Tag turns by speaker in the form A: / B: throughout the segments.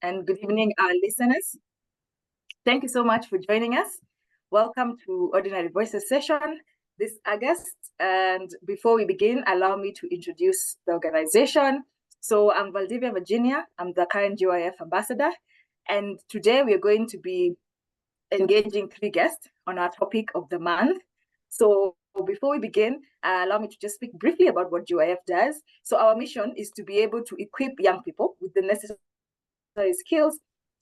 A: and good evening, our listeners. Thank you so much for joining us. Welcome to Ordinary Voices session this August. And before we begin, allow me to introduce the organization. So I'm Valdivia Virginia. I'm the current GYF ambassador. And today we are going to be engaging 3 guests on our topic of the month. So before we begin, allow me to just speak briefly about what GYF does. So our mission is to be able to equip young people with the necessary skills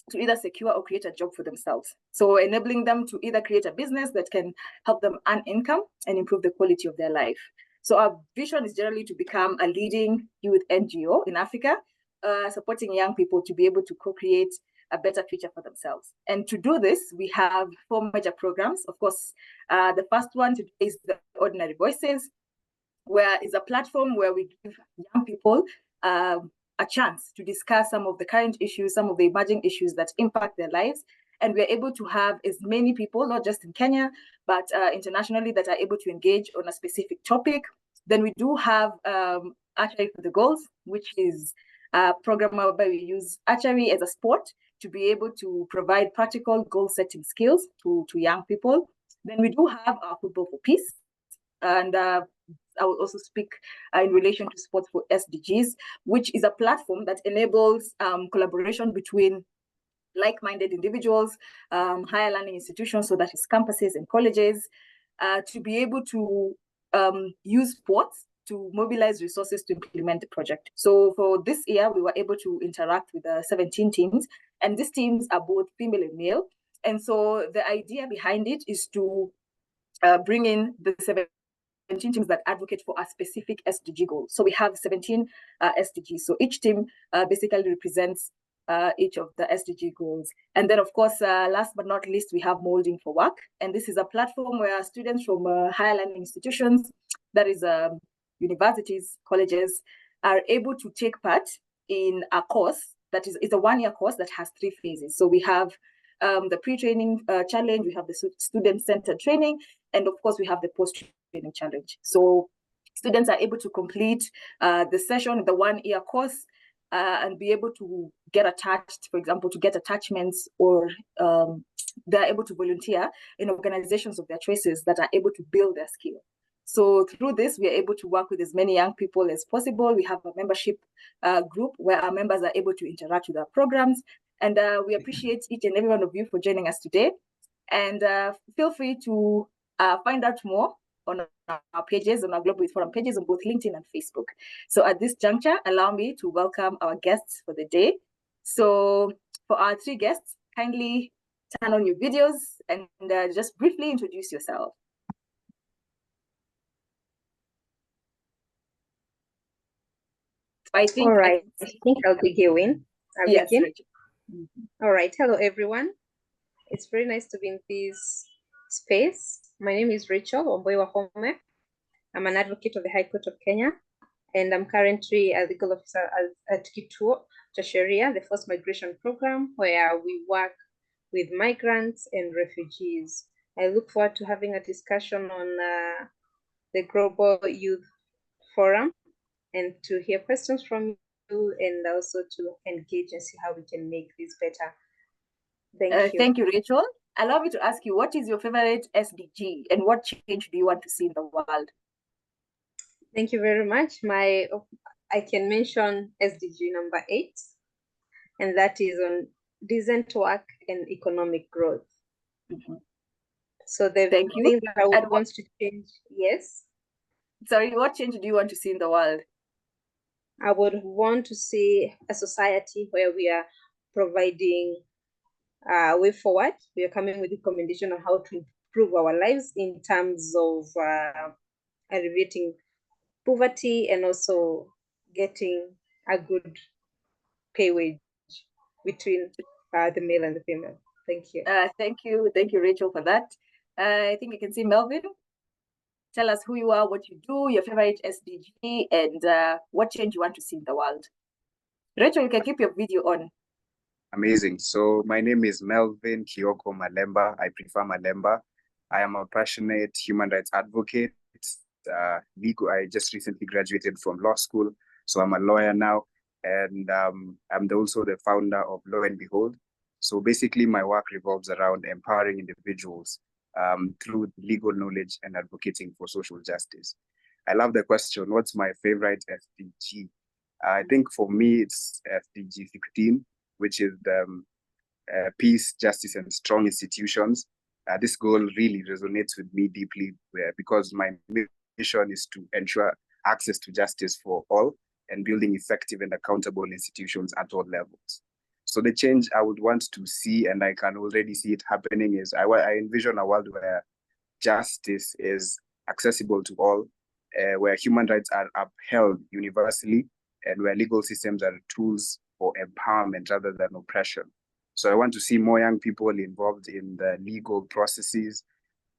A: to either secure or create a job for themselves. So enabling them to either create a business that can help them earn income and improve the quality of their life. So our vision is generally to become a leading youth NGO in Africa, supporting young people to be able to co-create a better future for themselves. And to do this, we have 4 major programs. Of course, the first one is the Ordinary Voices, where is a platform where we give young people a chance to discuss some of the current issues, some of the emerging issues that impact their lives. And we're able to have as many people, not just in Kenya, but internationally, that are able to engage on a specific topic. Then we do have Archery for the Goals, which is a program whereby we use archery as a sport to be able to provide practical goal-setting skills to young people. Then we do have our Football for Peace. And I will also speak in relation to Sports for SDGs, which is a platform that enables collaboration between like-minded individuals, higher learning institutions, so that is campuses and colleges, to be able to use sports to mobilize resources to implement the project. So for this year, we were able to interact with 17 teams, and these teams are both female and male. And so the idea behind it is to bring in the 17 teams that advocate for a specific SDG goal. So we have 17 SDGs. So each team basically represents each of the SDG goals. And then, of course, last but not least, we have Molding for Work. And this is a platform where students from higher learning institutions, that is universities, colleges, are able to take part in a course that is a 1-year course that has 3 phases. So we have the pre-training challenge, we have the student-centered training, and of course, we have the post-training challenge. So students are able to complete the session, the 1-year course, and be able to get attached, for example, to get attachments, or they're able to volunteer in organizations of their choices that are able to build their skill. So through this, we are able to work with as many young people as possible. We have a membership group where our members are able to interact with our programs. And we appreciate each and every one of you for joining us today. And feel free to find out more on our pages, on our Global Youth Forum pages on both LinkedIn and Facebook. So at this juncture, allow me to welcome our guests for the day. So for our 3 guests, kindly turn on your videos and just briefly introduce yourself. I think.
B: All right, I think I'll begin.
A: Yes,
B: Rachel. All right, hello everyone. It's very nice to be in this space. My name is Rachel Omboiwa Home. I'm an advocate of the High Court of Kenya, and I'm currently a legal officer at Kituo cha Sheria, the Forced Migration Program, where we work with migrants and refugees. I look forward to having a discussion on the Global Youth Forum, and to hear questions from you, and also to engage and see how we can make this better. Thank you.
A: Thank you, Rachel. Allow me to ask you, what is your favorite SDG and what change do you want to see in the world?
B: Thank you very much. I can mention SDG number 8, and that is on decent work and economic growth. So the thing that I would want to change, yes?
A: Sorry, what change do you want to see in the world?
B: I would want to see a society where we are providing a way forward. We are coming with a recommendation on how to improve our lives in terms of alleviating poverty and also getting a good pay wage between the male and the female. Thank you.
A: Thank you, Rachel, for that. I think you can see Melvin. Tell us who you are, what you do, your favorite SDG, and what change you want to see in the world. Rachel, you can keep your video on.
C: Amazing. So my name is Melvin Kioko Malemba. I prefer Malemba. I am a passionate human rights advocate. I just recently graduated from law school, so I'm a lawyer now. and I'm also the founder of Lo and Behold. So basically, my work revolves around empowering individuals through legal knowledge and advocating for social justice. I love the question, what's my favorite SDG? I think for me, it's SDG 16, which is the peace, justice, and strong institutions. This goal really resonates with me deeply because my mission is to ensure access to justice for all and building effective and accountable institutions at all levels. So the change I would want to see, and I can already see it happening, is I envision a world where justice is accessible to all, where human rights are upheld universally, and where legal systems are tools for empowerment rather than oppression. So I want to see more young people involved in the legal processes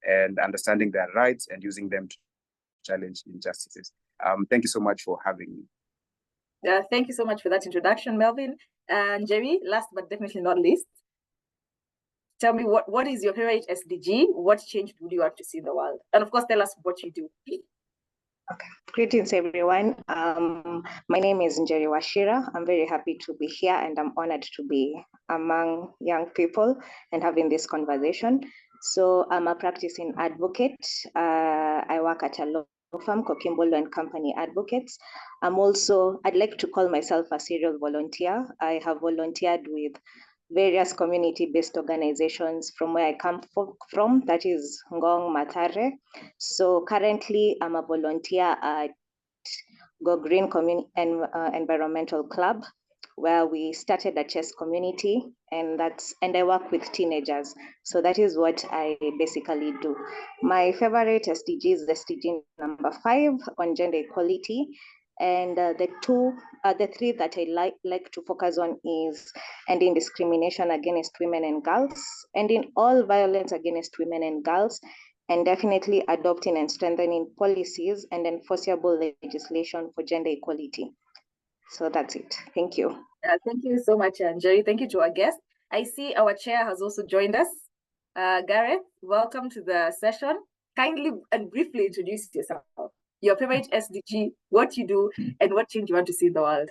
C: and understanding their rights and using them to challenge injustices. Thank you so much for having me.
A: Thank you so much for that introduction, Melvin. And Jerry, last but definitely not least, tell me what is your favorite SDG? What change would you want to see in the world? And of course, tell us what you do.
D: Okay. Greetings, everyone. My name is Njeri Washira. I'm very happy to be here and I'm honored to be among young people and having this conversation. So I'm a practicing advocate. I work at a law firm, Kokimbolo and Company Advocates. I'd like to call myself a serial volunteer. I have volunteered with various community-based organizations from where I come from, that is Ngong, Mathare. So currently I'm a volunteer at Go Green Environmental Club, where we started a chess community, and I work with teenagers. So that is what I basically do. My favorite SDG is SDG number 5 on gender equality. And the three that I like to focus on is ending discrimination against women and girls, ending all violence against women and girls, and definitely adopting and strengthening policies and enforceable legislation for gender equality. So that's it. Thank you.
A: Thank you so much, Jerry. Thank you to our guest. I see our chair has also joined us. Gareth, welcome to the session. Kindly and briefly introduce yourself. Your favorite SDG, what you do, and what change you want to see in the world.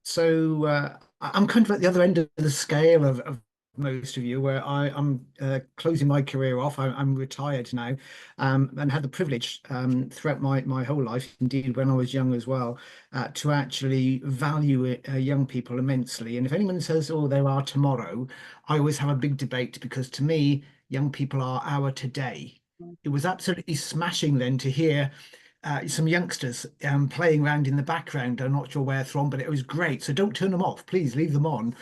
E: So I'm kind of at the other end of the scale of most of you, where I'm closing my career off. I'm retired now, and had the privilege throughout my whole life, indeed when I was young as well, to actually value young people immensely. And if anyone says, oh, they are tomorrow, I always have a big debate, because to me, young people are our today. It was absolutely smashing then to hear some youngsters playing around in the background. I'm not sure where from, but it was great. So don't turn them off, please leave them on.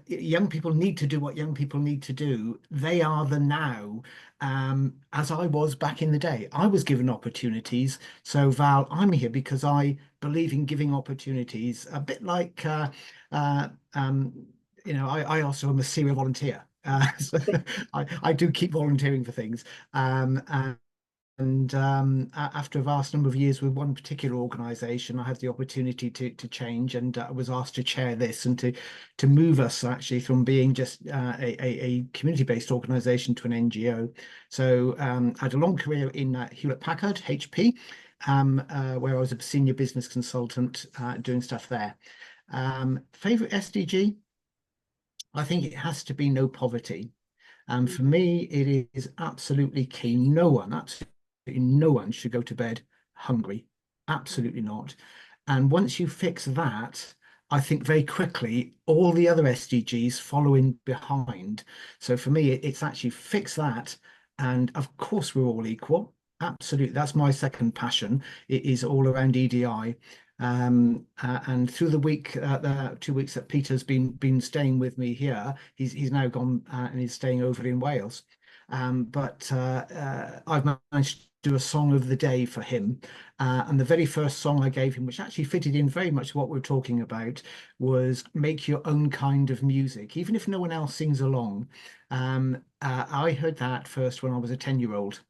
E: Young people need to do what young people need to do. They are the now, as I was back in the day. I was given opportunities. So Val, I'm here because I believe in giving opportunities, a bit like, I also am a serial volunteer. So I do keep volunteering for things. And after a vast number of years with one particular organisation, I had the opportunity to change, and I was asked to chair this and to move us actually from being just a community-based organisation to an NGO. So I had a long career in Hewlett-Packard, HP, where I was a senior business consultant doing stuff there. Favourite SDG? I think it has to be no poverty. For me, it is absolutely key. No one should go to bed hungry. Absolutely not. And once you fix that, I think very quickly all the other SDGs follow in behind. So for me, it's actually fix that. And of course, we're all equal. Absolutely. That's my second passion. It is all around EDI. And through the week, the 2 weeks that Peter's been staying with me here, he's now gone and he's staying over in Wales. But I've managed to do a song of the day for him, and the very first song I gave him, which actually fitted in very much what we're talking about, was make your own kind of music, even if no one else sings along. I heard that first when I was a 10-year-old.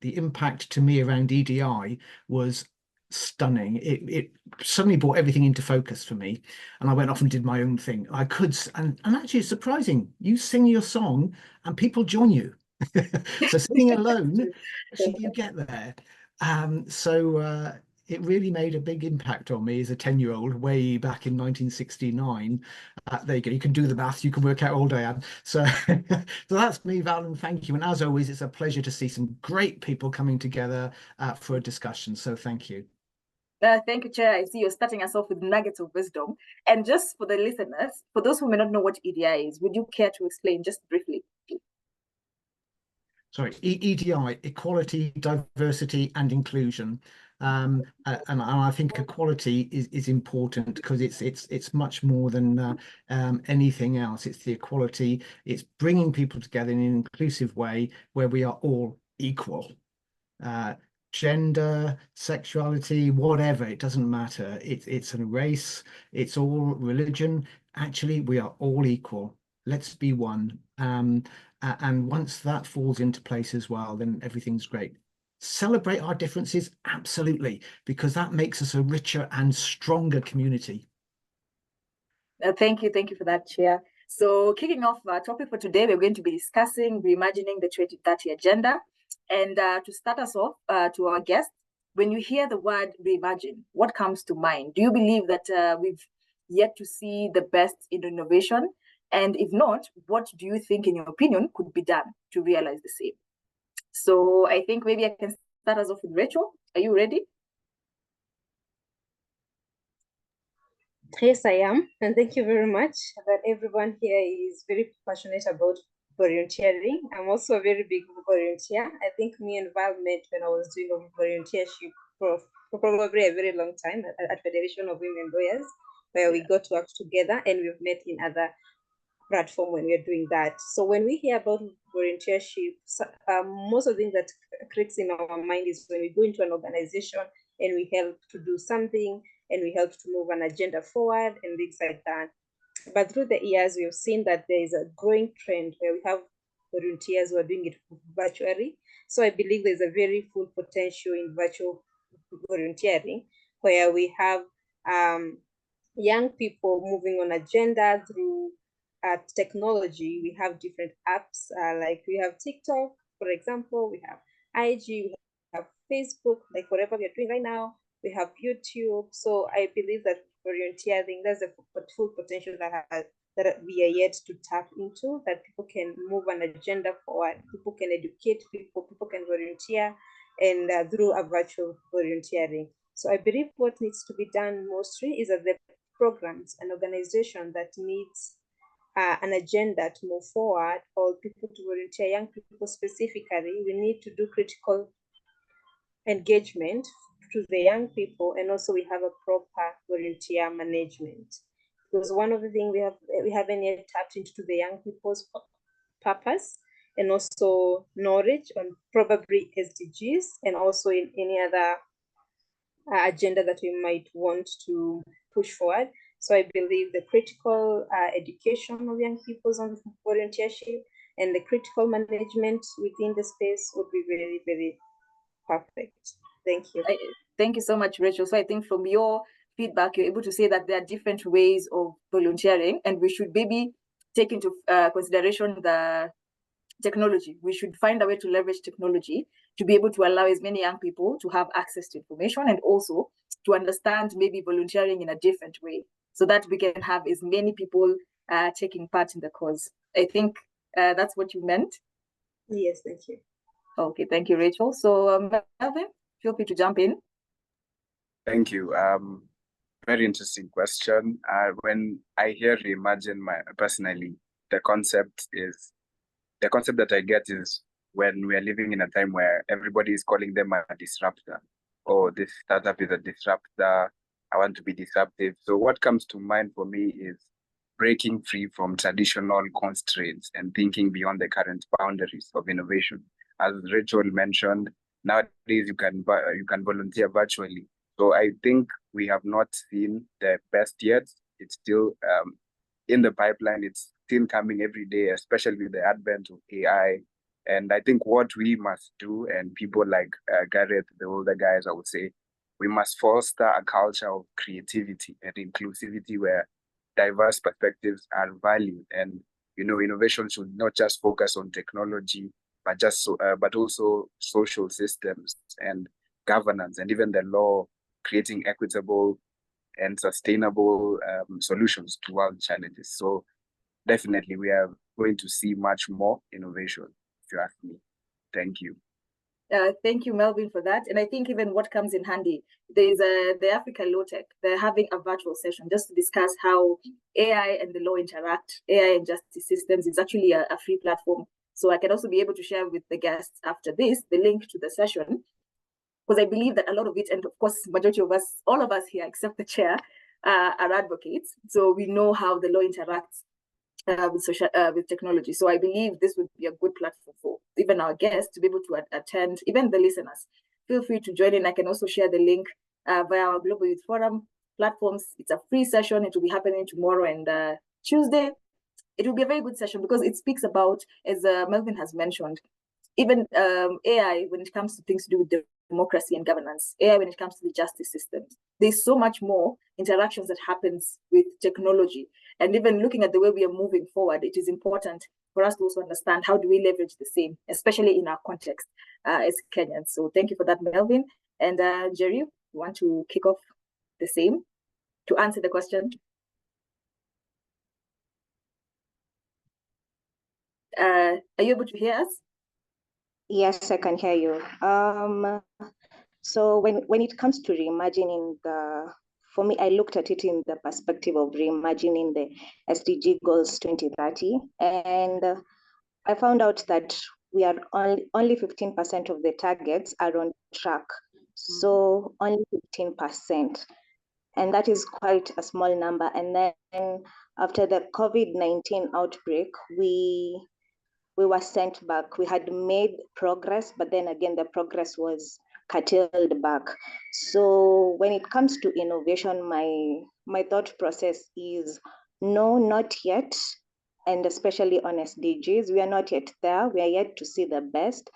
E: The impact to me around EDI was stunning. It suddenly brought everything into focus for me, and I went off and did my own thing. I could, and actually it's surprising, you sing your song and people join you. So singing alone, actually you get there. So it really made a big impact on me as a 10-year-old way back in 1969. There you go. You can do the maths. You can work out all day. So, so that's me, Val, and thank you. And as always, it's a pleasure to see some great people coming together for a discussion. So thank you.
A: Thank you, Chair. I see you're starting us off with nuggets of wisdom. And just for the listeners, for those who may not know what EDI is, would you care to explain just briefly?
E: Sorry, EDI, equality, diversity, and inclusion. And I think equality is important because it's much more than anything else. It's the equality. It's bringing people together in an inclusive way where we are all equal. Gender, sexuality, whatever, it doesn't matter. It's a race, it's all religion. Actually, we are all equal. Let's be one. And once that falls into place as well, then everything's great. Celebrate our differences, absolutely, because that makes us a richer and stronger community.
A: Thank you for that, Chair. So kicking off our topic for today, we're going to be discussing reimagining the 2030 agenda. And to start us off, to our guests, when you hear the word reimagine, what comes to mind? Do you believe that we've yet to see the best in innovation? And if not, what do you think, in your opinion, could be done to realize the same? So I think maybe I can start us off with Rachel. Are you ready?
B: Yes, I am. And thank you very much that everyone here is very passionate about volunteering. I'm also a very big volunteer. I think me and Val met when I was doing a volunteership for probably a very long time at Federation of Women Lawyers, where we got to work together, and we've met in other platforms when we're doing that. So when we hear about volunteership, most of the things that clicks in our mind is when we go into an organization and we help to do something, and we help to move an agenda forward and things like that. But through the years, we've seen that there is a growing trend where we have volunteers who are doing it virtually. So I believe there's a very full potential in virtual volunteering, where we have young people moving on agenda through technology. We have different apps, like we have TikTok, for example, we have IG, we have Facebook, like whatever we're doing right now. We have YouTube. So I believe that volunteering, there's a full potential that we are yet to tap into, that people can move an agenda forward, people can educate people can volunteer, and through a virtual volunteering. So I believe what needs to be done mostly is that the programs and organization that needs an agenda to move forward, or people to volunteer, young people specifically, we need to do critical engagement to the young people, and also we have a proper volunteer management. Because one of the things we haven't yet tapped into the young people's purpose and also knowledge on probably SDGs, and also in any other agenda that we might want to push forward. So I believe the critical education of young people on volunteership and the critical management within the space would be very, very perfect. Thank you.
A: Thank you so much, Rachel. So I think from your feedback, you're able to say that there are different ways of volunteering, and we should maybe take into consideration the technology. We should find a way to leverage technology to be able to allow as many young people to have access to information, and also to understand maybe volunteering in a different way, so that we can have as many people taking part in the cause. I think that's what you meant.
B: Yes, thank you.
A: Okay, thank you, Rachel. So Melvin, feel free to jump in.
C: Thank you. Very interesting question. When I hear reimagine, personally, the concept that I get is when we are living in a time where everybody is calling them a disruptor. Oh, this startup is a disruptor. I want to be disruptive. So what comes to mind for me is breaking free from traditional constraints and thinking beyond the current boundaries of innovation. As Rachel mentioned, nowadays you can volunteer virtually. So I think we have not seen the best yet. It's still in the pipeline. It's still coming every day, especially with the advent of AI. And I think what we must do, and people like Gareth, the older guys, I would say, we must foster a culture of creativity and inclusivity where diverse perspectives are valued. And, innovation should not just focus on technology, but also social systems and governance and even the law creating equitable and sustainable solutions to world challenges. So definitely we are going to see much more innovation, if you ask me. Thank you.
A: Thank you, Melvin, for that. And I think even what comes in handy, there is the Africa Law Tech. They're having a virtual session just to discuss how AI and the law interact. AI and justice systems is actually a free platform. So I can also be able to share with the guests after this the link to the session, because I believe that a lot of it, and of course, majority of us, all of us here, except the chair, are advocates. So we know how the law interacts with technology. So I believe this would be a good platform for even our guests to be able to attend, even the listeners. Feel free to join in. I can also share the link via our Global Youth Forum platforms. It's a free session. It will be happening tomorrow and Tuesday. It will be a very good session because it speaks about, as Melvin has mentioned, even AI when it comes to things to do with democracy and governance, AI when it comes to the justice systems. There's so much more interactions that happens with technology. And even looking at the way we are moving forward, it is important for us to also understand how do we leverage the same, especially in our context as Kenyans. So thank you for that, Melvin. And Jerry, you want to kick off the same to answer the question? Are you able to hear us?
D: Yes, I can hear you. So when it comes to reimagining for me, I looked at it in the perspective of reimagining the SDG goals 2030, and I found out that we are only 15% of the targets are on track. So only 15%, and that is quite a small number. And then after the COVID-19 outbreak, we were sent back. We had made progress, but then again, the progress was curtailed back. So when it comes to innovation, my thought process is no, not yet. And especially on SDGs, we are not yet there. We are yet to see the best.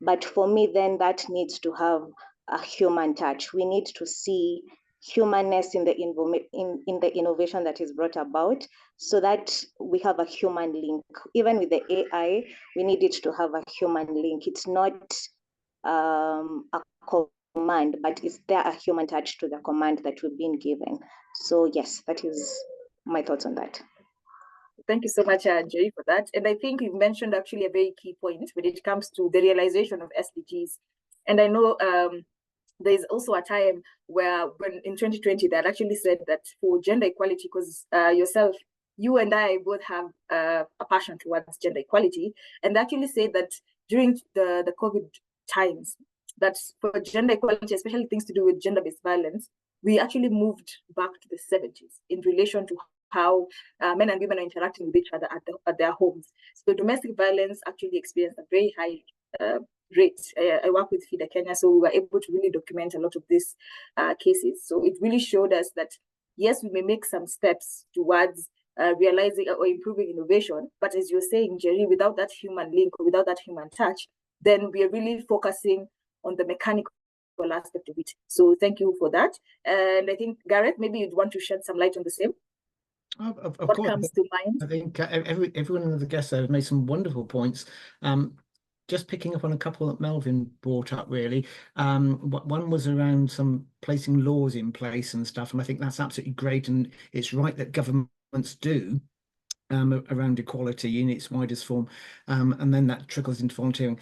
D: But for me, then that needs to have a human touch. We need to see humanness in the innovation that is brought about, so that we have a human link. Even with the AI, we need it to have a human link. It's not a command, but is there a human touch to the command that we've been given? So yes, that is my thoughts on that.
A: Thank you so much, Jerry, for that. And I think you've mentioned actually a very key point when it comes to the realization of SDGs. And I know there's also a time where when in 2020, they had actually said that for gender equality, because you and I both have a passion towards gender equality, and they actually said that during the COVID times, that for gender equality, especially things to do with gender-based violence, we actually moved back to the 70s in relation to how men and women are interacting with each other at their homes. So domestic violence actually experienced a very high rate. I work with FIDA Kenya, so we were able to really document a lot of these cases. So it really showed us that, yes, we may make some steps towards realizing or improving innovation, but as you're saying, Jerry, without that human link or without that human touch, then we are really focusing on the mechanical aspect of it. So thank you for that. And I think, Gareth, maybe you'd want to shed some light on the same.
E: Of
A: what
E: course.
A: comes to mind?
E: I think everyone of the guests have made some wonderful points. Just picking up on a couple that Melvin brought up, really. One was around some placing laws in place and stuff, and I think that's absolutely great, and it's right that governments do around equality in its widest form, and then that trickles into volunteering.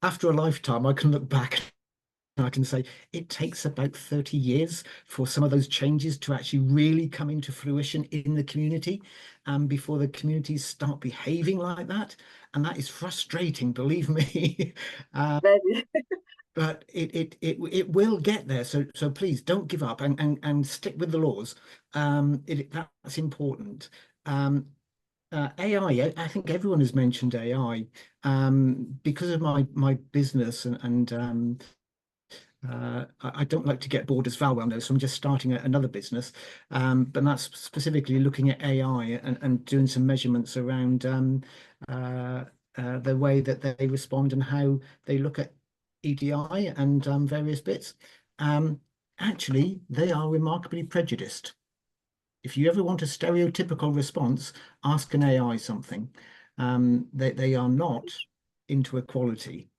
E: After a lifetime, I can look back and I can say it takes about 30 years for some of those changes to actually really come into fruition in the community, before the communities start behaving like that. And that is frustrating, believe me. But it will get there. So please don't give up and stick with the laws. That's important. AI, I think everyone has mentioned AI. Because of my business and I don't like to get bored, as Val well knows, so I'm just starting another business, but that's specifically looking at AI and doing some measurements around the way that they respond and how they look at EDI and various bits. Actually, they are remarkably prejudiced. If you ever want a stereotypical response, ask an AI something. They are not into equality.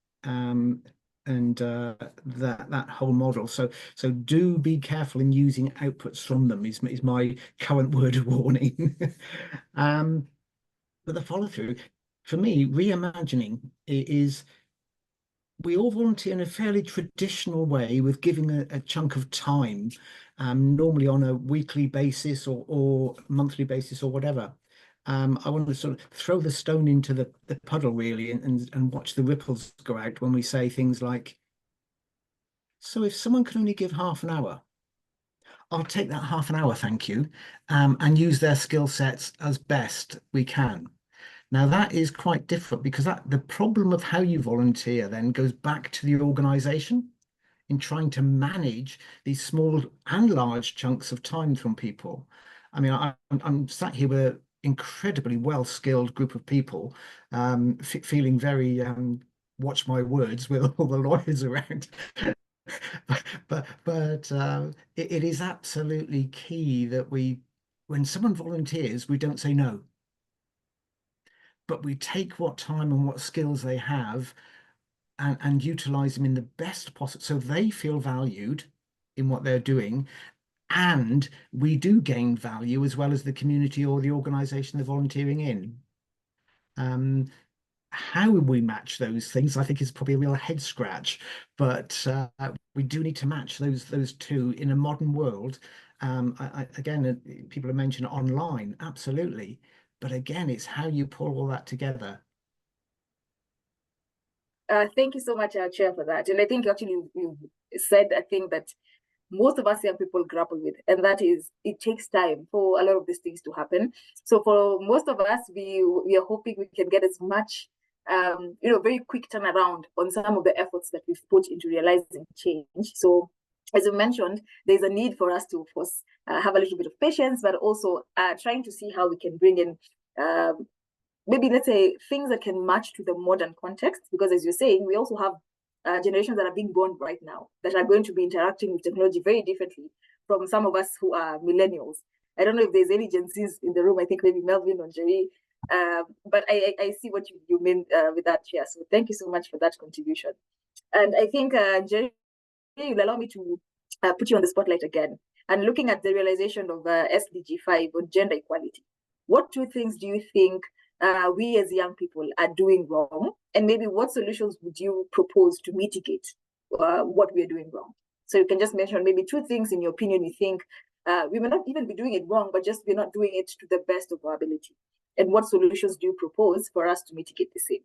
E: that whole model. So do be careful in using outputs from them is my current word of warning. But the follow through for me, reimagining is we all volunteer in a fairly traditional way with giving a chunk of time, normally on a weekly basis or monthly basis or whatever. I want to sort of throw the stone into the puddle really and watch the ripples go out when we say things like, so if someone can only give half an hour, I'll take that half an hour, thank you, and use their skill sets as best we can. Now that is quite different because the problem of how you volunteer then goes back to the organization in trying to manage these small and large chunks of time from people. I mean, I'm sat here with an incredibly well-skilled group of people, feeling very, watch my words with all the lawyers around. but it is absolutely key that when someone volunteers, we don't say no. But we take what time and what skills they have and utilize them in the best possible, so they feel valued in what they're doing, and we do gain value as well as the community or the organization they're volunteering in. How we match those things, I think, is probably a real head scratch, but we do need to match those two in a modern world. Again, people have mentioned online, absolutely. But again, it's how you pull all that together.
A: Thank you so much, Chair, for that. And I think actually you said a thing that most of us young people grapple with, and that is it takes time for a lot of these things to happen. So for most of us, we are hoping we can get as much, very quick turnaround on some of the efforts that we've put into realizing change. So as you mentioned, there's a need for us to, of course, have a little bit of patience, but also trying to see how we can bring in maybe, let's say, things that can match to the modern context. Because as you're saying, we also have generations that are being born right now that are going to be interacting with technology very differently from some of us who are millennials. I don't know if there's any Gen Zs in the room. I think maybe Melvin or Jerry. But I see what you mean with that, Chair. So thank you so much for that contribution. And I think, Jerry, you'll allow me to put you on the spotlight again. And looking at the realization of SDG 5 on gender equality, what two things do you think we as young people are doing wrong? And maybe what solutions would you propose to mitigate what we are doing wrong? So you can just mention maybe two things in your opinion you think we may not even be doing it wrong, but just we're not doing it to the best of our ability. And what solutions do you propose for us to mitigate the same?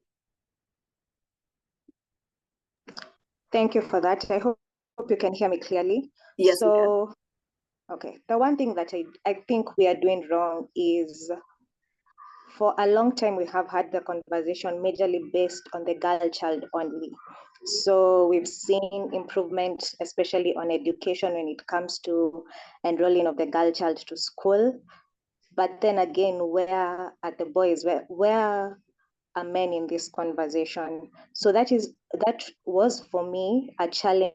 D: Thank you for that. I hope you can hear me clearly.
A: Yes.
D: So, okay. The one thing that I think we are doing wrong is, for a long time, we have had the conversation majorly based on the girl child only. So we've seen improvement, especially on education when it comes to enrolling of the girl child to school. But then again, where are the boys? Where are men in this conversation? So that was for me a challenge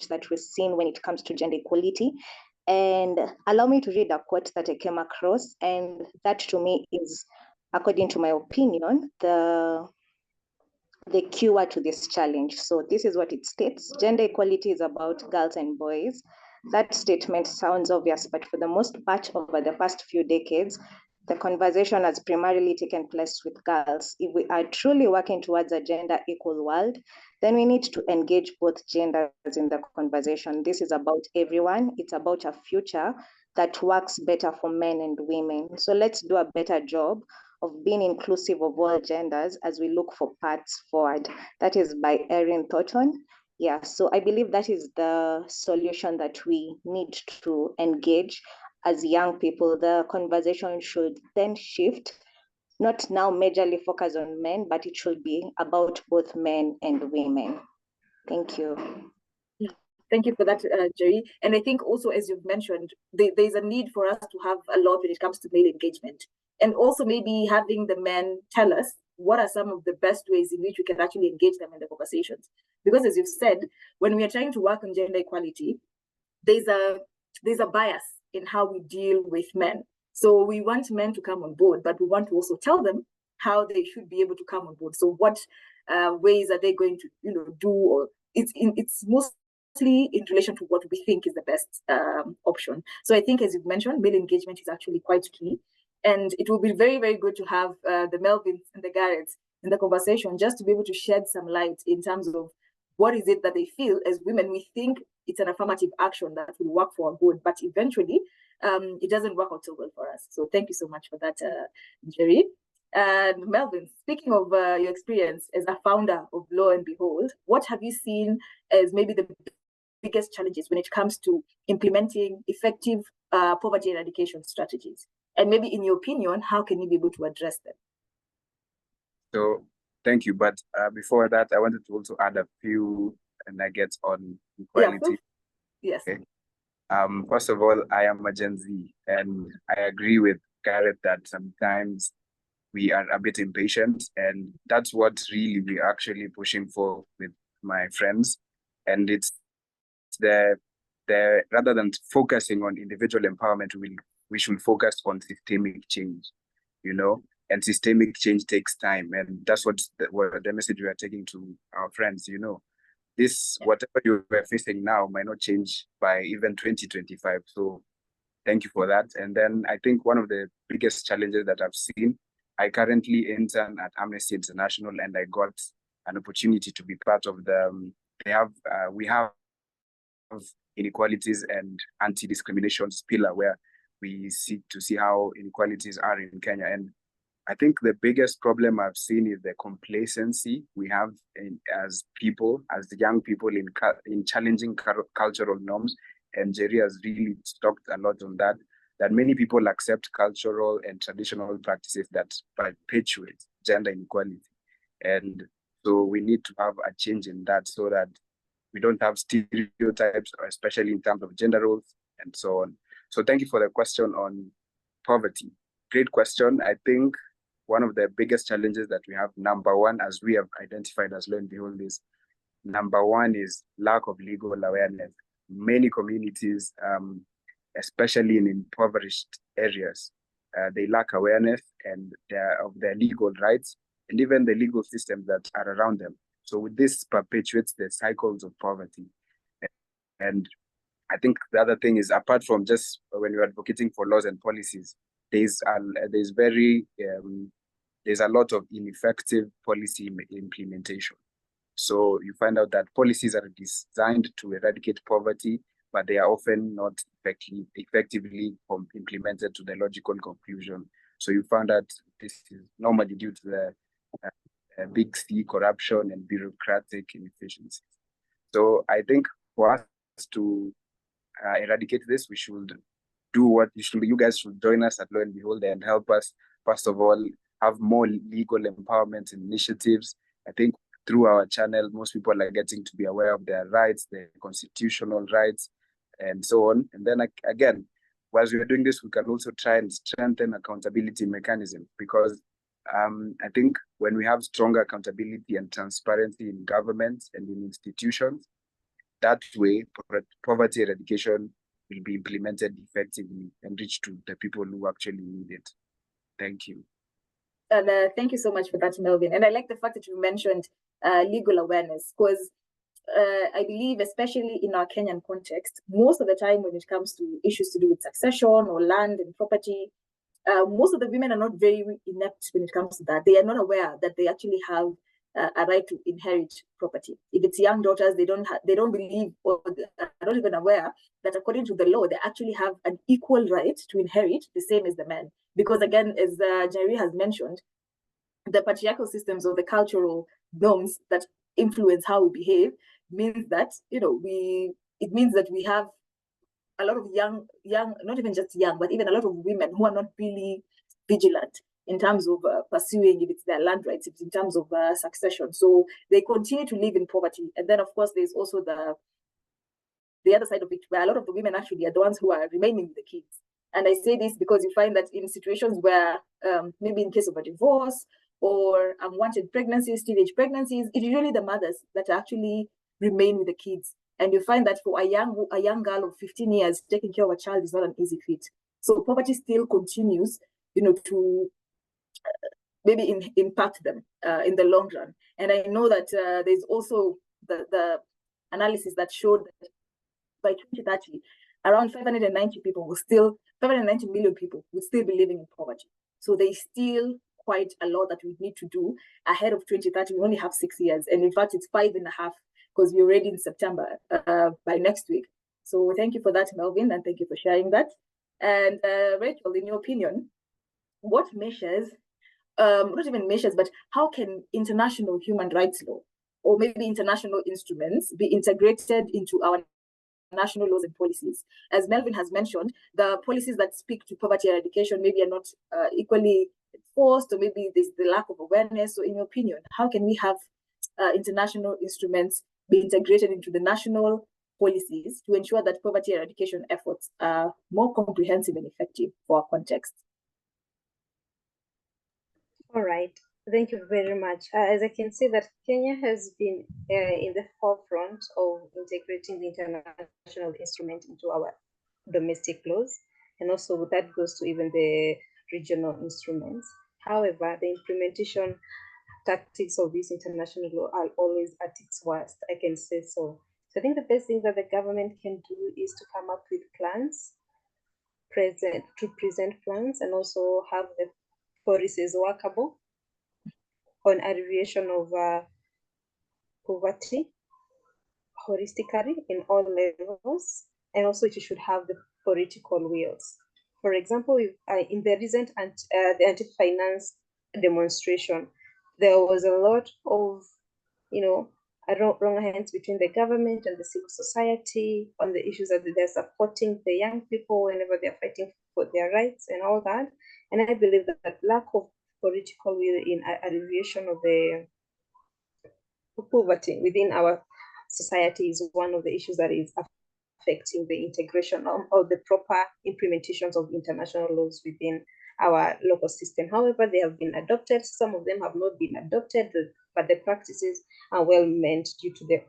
D: that we've seen when it comes to gender equality. And allow me to read a quote that I came across, and that to me is, according to my opinion, the cure to this challenge. So this is what it states: gender equality is about girls and boys. That statement sounds obvious, but for the most part, over the past few decades, the conversation has primarily taken place with girls. If we are truly working towards a gender equal world, then we need to engage both genders in the conversation. This is about everyone. It's about a future that works better for men and women. So let's do a better job of being inclusive of all genders as we look for paths forward. That is by Erin Thornton. Yeah, so I believe that is the solution that we need to engage as young people. The conversation should then shift, not now majorly focus on men, but it should be about both men and women. Thank you.
A: Thank you for that, Jerry. And I think also, as you've mentioned, there's a need for us to have a lot when it comes to male engagement. And also maybe having the men tell us what are some of the best ways in which we can actually engage them in the conversations. Because as you've said, when we are trying to work on gender equality, there's a bias in how we deal with men. So we want men to come on board, but we want to also tell them how they should be able to come on board. So what ways are they going to do or it's mostly in relation to what we think is the best option. So I think, as you've mentioned, male engagement is actually quite key. And it will be very, very good to have the Melvins and the Garretts in the conversation, just to be able to shed some light in terms of what is it that they feel as women. We think it's an affirmative action that will work for our good, but eventually it doesn't work out so well for us. So thank you so much for that, Jerry. And Melvin, speaking of your experience as a founder of Lo and Behold, what have you seen as maybe the biggest challenges when it comes to implementing effective poverty eradication strategies? And maybe in your opinion, how can you be able to address them?
C: So thank you. But before that, I wanted to also add a few nuggets on equality.
A: Yeah, yes.
C: Okay. First of all, I am a Gen Z, and I agree with Garrett that sometimes we are a bit impatient, and that's what really we're actually pushing for with my friends. And it's the rather than focusing on individual empowerment, we should focus on systemic change, and systemic change takes time. And that's what the message we are taking to our friends, this, whatever you are facing now might not change by even 2025. So thank you for that. And then I think one of the biggest challenges that I've seen, I currently intern at Amnesty International, and I got an opportunity to be part of we have inequalities and anti-discrimination pillar, where we seek to see how inequalities are in Kenya. And I think the biggest problem I've seen is the complacency we have as young people in challenging cultural norms. And Jerry has really talked a lot on that many people accept cultural and traditional practices that perpetuate gender inequality. And so we need to have a change in that, so that we don't have stereotypes, especially in terms of gender roles and so on. So thank you for the question on poverty. Great question. I think one of the biggest challenges that we have, number one, as we have identified as Lo and Behold, is lack of legal awareness. Many communities, especially in impoverished areas, they lack awareness of their legal rights and even the legal systems that are around them. So this perpetuates the cycles of poverty. And I think the other thing is, apart from just when you're advocating for laws and policies, there's a lot of ineffective policy implementation. So you find out that policies are designed to eradicate poverty, but they are often not effectively implemented to the logical conclusion. So you found that this is normally due to the big C, corruption and bureaucratic inefficiencies. So I think for us to eradicate this, we should do you guys should join us at Lo and Behold and help us, first of all, have more legal empowerment initiatives. I think through our channel, most people are getting to be aware of their rights, their constitutional rights, and so on. And then again, whilst we're doing this, we can also try and strengthen accountability mechanisms, because I think when we have stronger accountability and transparency in government and in institutions, that way poverty eradication will be implemented effectively and reach to the people who actually need it. Thank you.
A: And thank you so much for that, Melvin. And I like the fact that you mentioned legal awareness, because I believe, especially in our Kenyan context, most of the time when it comes to issues to do with succession or land and property, most of the women are not very inept when it comes to that. They are not aware that they actually have a right to inherit property. If it's young daughters, they don't believe, or are not even aware that according to the law, they actually have an equal right to inherit, the same as the men. Because again, as Jerry has mentioned, the patriarchal systems or the cultural norms that influence how we behave means that, it means that we have a lot of young, not even just young, but even a lot of women who are not really vigilant in terms of pursuing, if it's their land rights, if it's in terms of succession. So they continue to live in poverty. And then, of course, there's also the other side of it, where a lot of the women actually are the ones who are remaining with the kids. And I say this because you find that in situations where maybe in case of a divorce or unwanted pregnancies, teenage pregnancies, it's usually the mothers that actually remain with the kids. And you find that for a young girl of 15 years, taking care of a child is not an easy feat. So poverty still continues, to maybe impact them in the long run. And I know that there's also the analysis that showed that by 2030, around 590 million people will still be living in poverty. So there's still quite a lot that we need to do ahead of 2030. We only have 6 years. And in fact, it's 5.5 because we're already in September by next week. So thank you for that, Melvin, and thank you for sharing that. And Rachel, in your opinion, what measures, not even measures, but how can international human rights law or maybe international instruments be integrated into our national laws and policies? As Melvin has mentioned, the policies that speak to poverty eradication maybe are not equally enforced, or maybe there's the lack of awareness. So in your opinion, how can we have international instruments be integrated into the national policies to ensure that poverty eradication efforts are more comprehensive and effective for our context?
B: All right, thank you very much. As I can see that Kenya has been in the forefront of integrating the international instrument into our domestic laws, and also that goes to even the regional instruments. However, the implementation tactics of this international law are always at its worst, I can say so. So I think the best thing that the government can do is to come up with plans, present plans, and also have the policies workable on alleviation of poverty holistically in all levels, and also it should have the political wills. For example, in the recent the anti-finance demonstration, there was a lot of, wrong hands between the government and the civil society on the issues that they're supporting the young people whenever they're fighting for their rights and all that. And I believe that lack of political will in alleviation of the poverty within our society is one of the issues that is affecting the integration of the proper implementations of international laws within our local system. However, they have been adopted. Some of them have not been adopted, but the practices are well meant due to the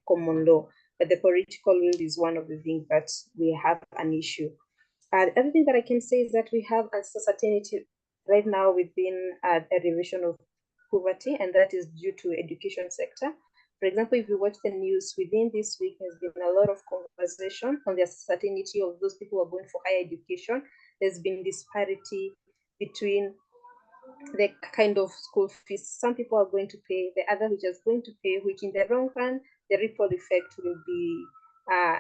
B: common law. But the political will is one of the things that we have an issue. The other thing that I can say is that we have uncertainty right now within a revision of poverty, and that is due to education sector. For example, if you watch the news within this week, there's been a lot of conversation on the uncertainty of those people who are going for higher education. There's been disparity between the kind of school fees some people are going to pay, the other which is going to pay, which in the long run, the ripple effect will be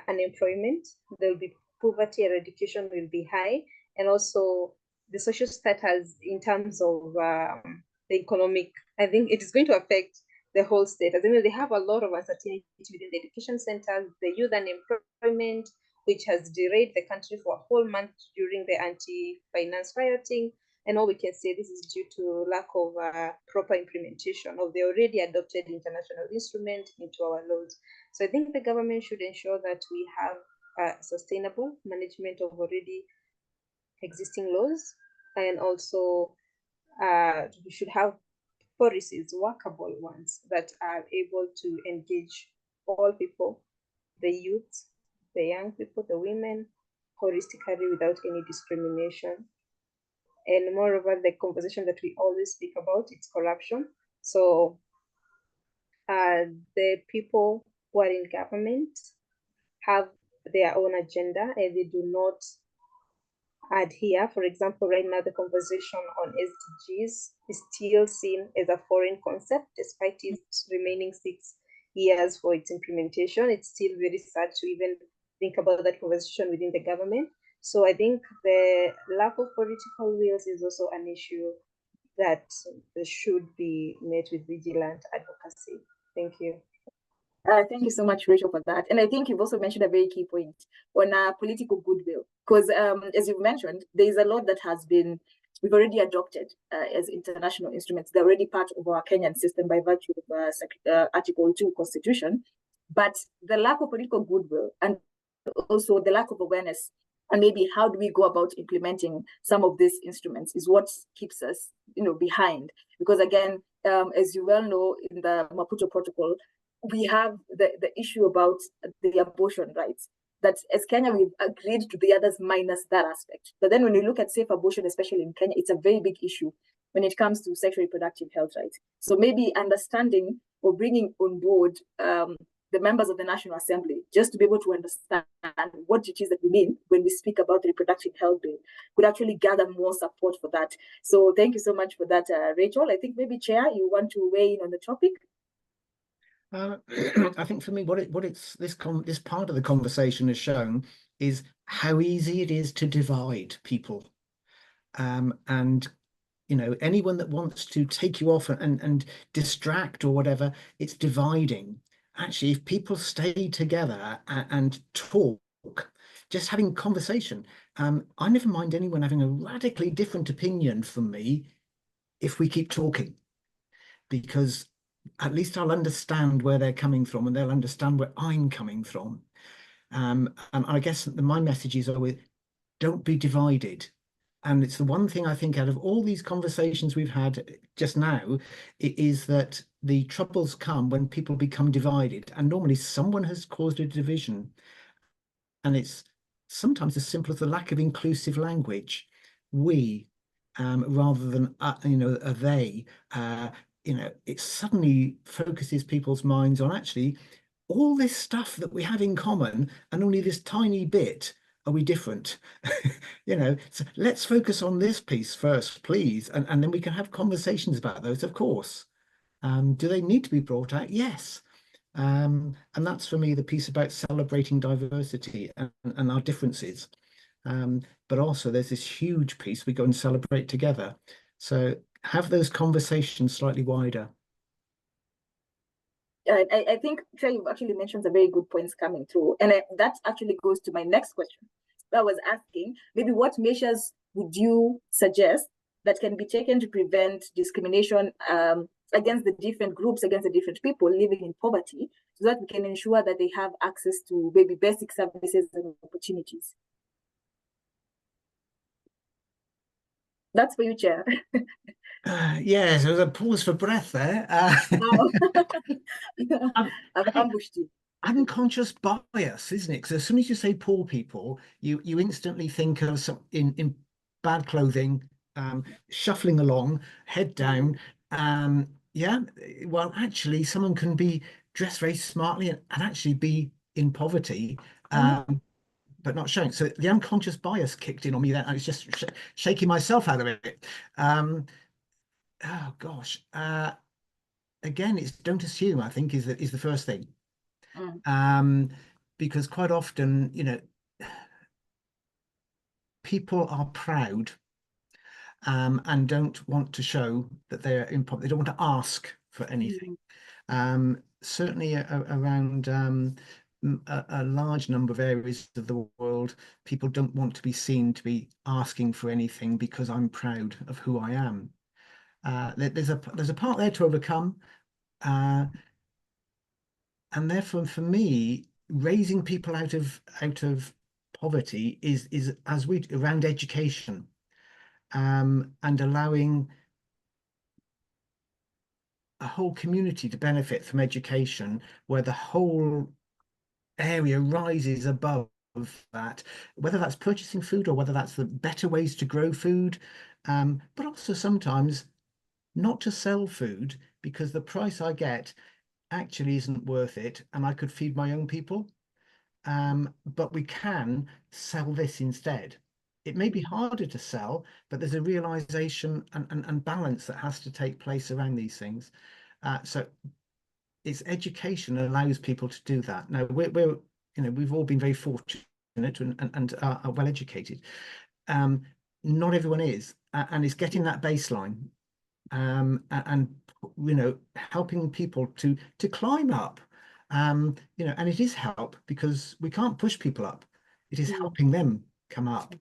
B: unemployment, there will be poverty, eradication will be high, and also the social status in terms of the economic, I think it is going to affect the whole state. As I mean, they have a lot of uncertainty within the education centers, the youth unemployment, which has derailed the country for a whole month during the anti-finance rioting. And all we can say this is due to lack of proper implementation of the already adopted international instrument into our laws. So I think the government should ensure that we have sustainable management of already existing laws, and also we should have policies, workable ones, that are able to engage all people, the youth, the young people, the women, holistically without any discrimination. And moreover, the conversation that we always speak about, it's corruption. So the people who are in government have their own agenda and they do not adhere. For example, right now the conversation on SDGs is still seen as a foreign concept, despite it remaining 6 years for its implementation. It's still very sad to even think about that conversation within the government. So I think the lack of political wills is also an issue that should be met with vigilant advocacy. Thank you.
A: Thank you so much, Rachel, for that. And I think you've also mentioned a very key point on political goodwill, because as you've mentioned, there is a lot that we've already adopted as international instruments. They're already part of our Kenyan system by virtue of Article 2 Constitution. But the lack of political goodwill and also the lack of awareness, and maybe how do we go about implementing some of these instruments, is what keeps us, behind. Because again, as you well know, in the Maputo Protocol, we have the issue about the abortion rights, that as Kenya, we've agreed to the others minus that aspect. But then when you look at safe abortion, especially in Kenya, it's a very big issue when it comes to sexual reproductive health rights. So maybe understanding or bringing on board the members of the National Assembly, just to be able to understand what it is that we mean when we speak about the Reproductive Health Bill, could actually gather more support for that. So thank you so much for that, Rachel. I think maybe Chair, you want to weigh in on the topic?
E: I think for me, this part of the conversation has shown is how easy it is to divide people, and anyone that wants to take you off and distract or whatever, it's dividing. Actually, if people stay together and talk, just having conversation, I never mind anyone having a radically different opinion from me if we keep talking, because at least I'll understand where they're coming from and they'll understand where I'm coming from. And I guess my message is always, don't be divided. And it's the one thing I think out of all these conversations we've had just now, it is that the troubles come when people become divided. And normally someone has caused a division. And it's sometimes as simple as the lack of inclusive language. We, rather than, a they, it suddenly focuses people's minds on actually all this stuff that we have in common, and only this tiny bit are we different. So let's focus on this piece first, please, and then we can have conversations about those, of course. Do they need to be brought out? Yes. And that's for me the piece about celebrating diversity and our differences. But also there's this huge piece we go and celebrate together. So have those conversations slightly wider.
A: I think, Trey, you've actually mentioned some very good points coming through. And that actually goes to my next question. I was asking, maybe what measures would you suggest that can be taken to prevent discrimination against the different groups, against the different people living in poverty, so that we can ensure that they have access to maybe basic services and opportunities? That's for you, Chair.
E: Yes, there was a pause for breath there.
A: I've ambushed you.
E: Unconscious bias, isn't it? Because as soon as you say poor people, you instantly think of some in bad clothing, shuffling along, head down. Yeah, well, actually, someone can be dressed very smartly and actually be in poverty, but not showing. So the unconscious bias kicked in on me. That I was just shaking myself out of it. Oh gosh. Again, it's don't assume, I think, is the first thing. Because quite often, people are proud and don't want to show that they're in poverty. They don't want to ask for anything. Certainly around a large number of areas of the world, people don't want to be seen to be asking for anything because I'm proud of who I am. There's a part there to overcome. And therefore, for me, raising people out of poverty is as we around education, and allowing a whole community to benefit from education, where the whole area rises above that, whether that's purchasing food or whether that's the better ways to grow food, but also sometimes not to sell food because the price I get actually isn't worth it and I could feed my young people. But we can sell this instead. It may be harder to sell, but there's a realization and balance that has to take place around these things. So it's education that allows people to do that. Now we've all been very fortunate and are well educated. Not everyone is, and it's getting that baseline. And helping people to climb up, and it is help because we can't push people up. It is helping them come up